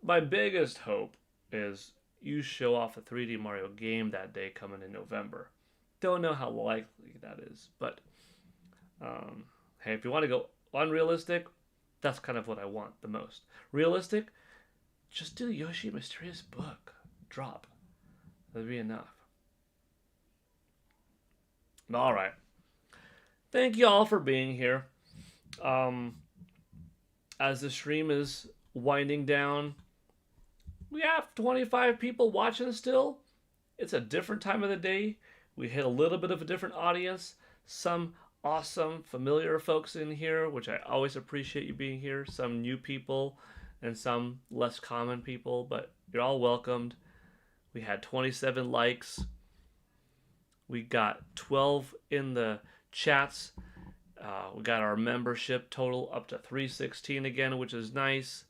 My biggest hope is you show off a 3D Mario game that day coming in November. Don't know how likely that is, but hey, if you want to go unrealistic, that's kind of what I want the most. Realistic, just do the Yoshi Mysterious Book drop. That'd be enough. All right. Thank you all for being here. As the stream is winding down, we have 25 people watching still. It's a different time of the day. We hit a little bit of a different audience. Some awesome, familiar folks in here, which I always appreciate you being here. Some new people and some less common people, but you're all welcomed. We had 27 likes. We got 12 in the chats. We got our membership total up to 316 again, which is nice.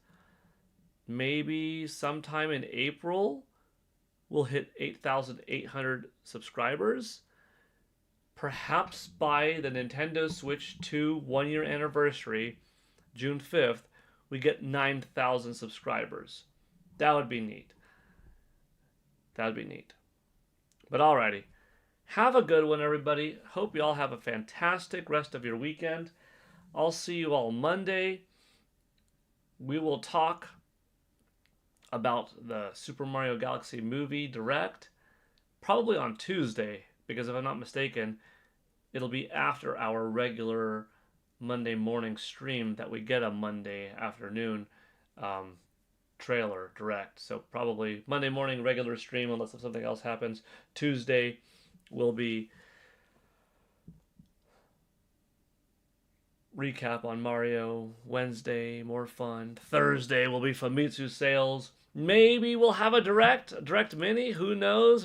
Maybe sometime in April, we'll hit 8,800 subscribers. Perhaps by the Nintendo Switch 2 1-year anniversary, June 5th, we get 9,000 subscribers. That would be neat. That would be neat. But alrighty. Have a good one, everybody. Hope you all have a fantastic rest of your weekend. I'll see you all Monday. We will talk about the Super Mario Galaxy movie direct, probably on Tuesday, because if I'm not mistaken, it'll be after our regular Monday morning stream that we get a Monday afternoon trailer direct. So probably Monday morning regular stream unless if something else happens. Tuesday will be recap on Mario. Wednesday, more fun. Thursday will be Famitsu sales. Maybe we'll have a direct mini. Who knows?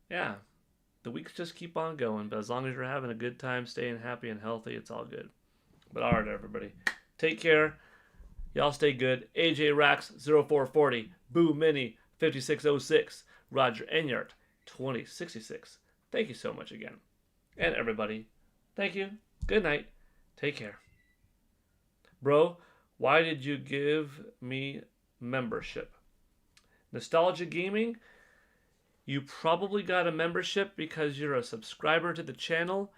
yeah, the weeks just keep on going. But as long as you're having a good time, staying happy and healthy, it's all good. But all right, everybody, take care. Y'all stay good. AJ Rax 0440, Boo Mini 5606, Roger Enyart 2066. Thank you so much again. And everybody, thank you. Good night. Take care. Bro, why did you give me membership? Nostalgia Gaming, you probably got a membership because you're a subscriber to the channel,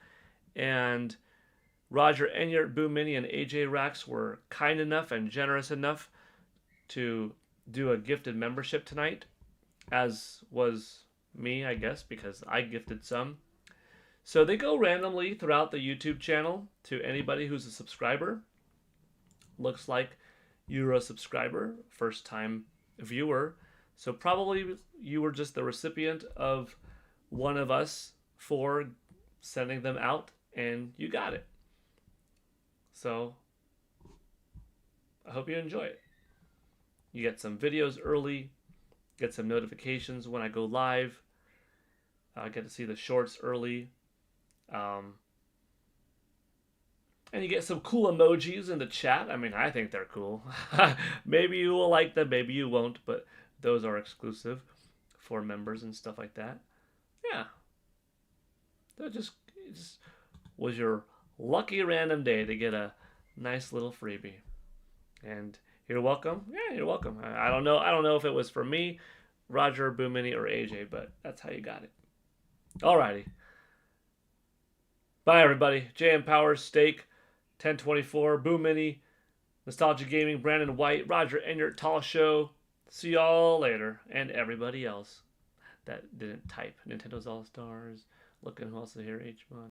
and Roger Enyart, Boo Mini, and AJ Rax were kind enough and generous enough to do a gifted membership tonight, as was me, I guess, because I gifted some. So they go randomly throughout the YouTube channel to anybody who's a subscriber. Looks like you're a subscriber, first time viewer. So probably you were just the recipient of one of us for sending them out, and you got it. So I hope you enjoy it. You get some videos early, get some notifications when I go live. I get to see the shorts early. And you get some cool emojis in the chat. I mean, I think they're cool. Maybe you will like them, maybe you won't, but those are exclusive for members and stuff like that. Yeah. That just was your lucky random day to get a nice little freebie. And you're welcome. Yeah, you're welcome. I don't know if it was for me, Roger, Boo Mini, or AJ, but that's how you got it. Alrighty. Bye, everybody. JM Powers, Steak, 1024, Boo Mini, Nostalgia Gaming, Brandon White, Roger Enyart, Tall Show. See y'all later. And everybody else that didn't type. Nintendo's All-Stars. Looking who else is here. H1.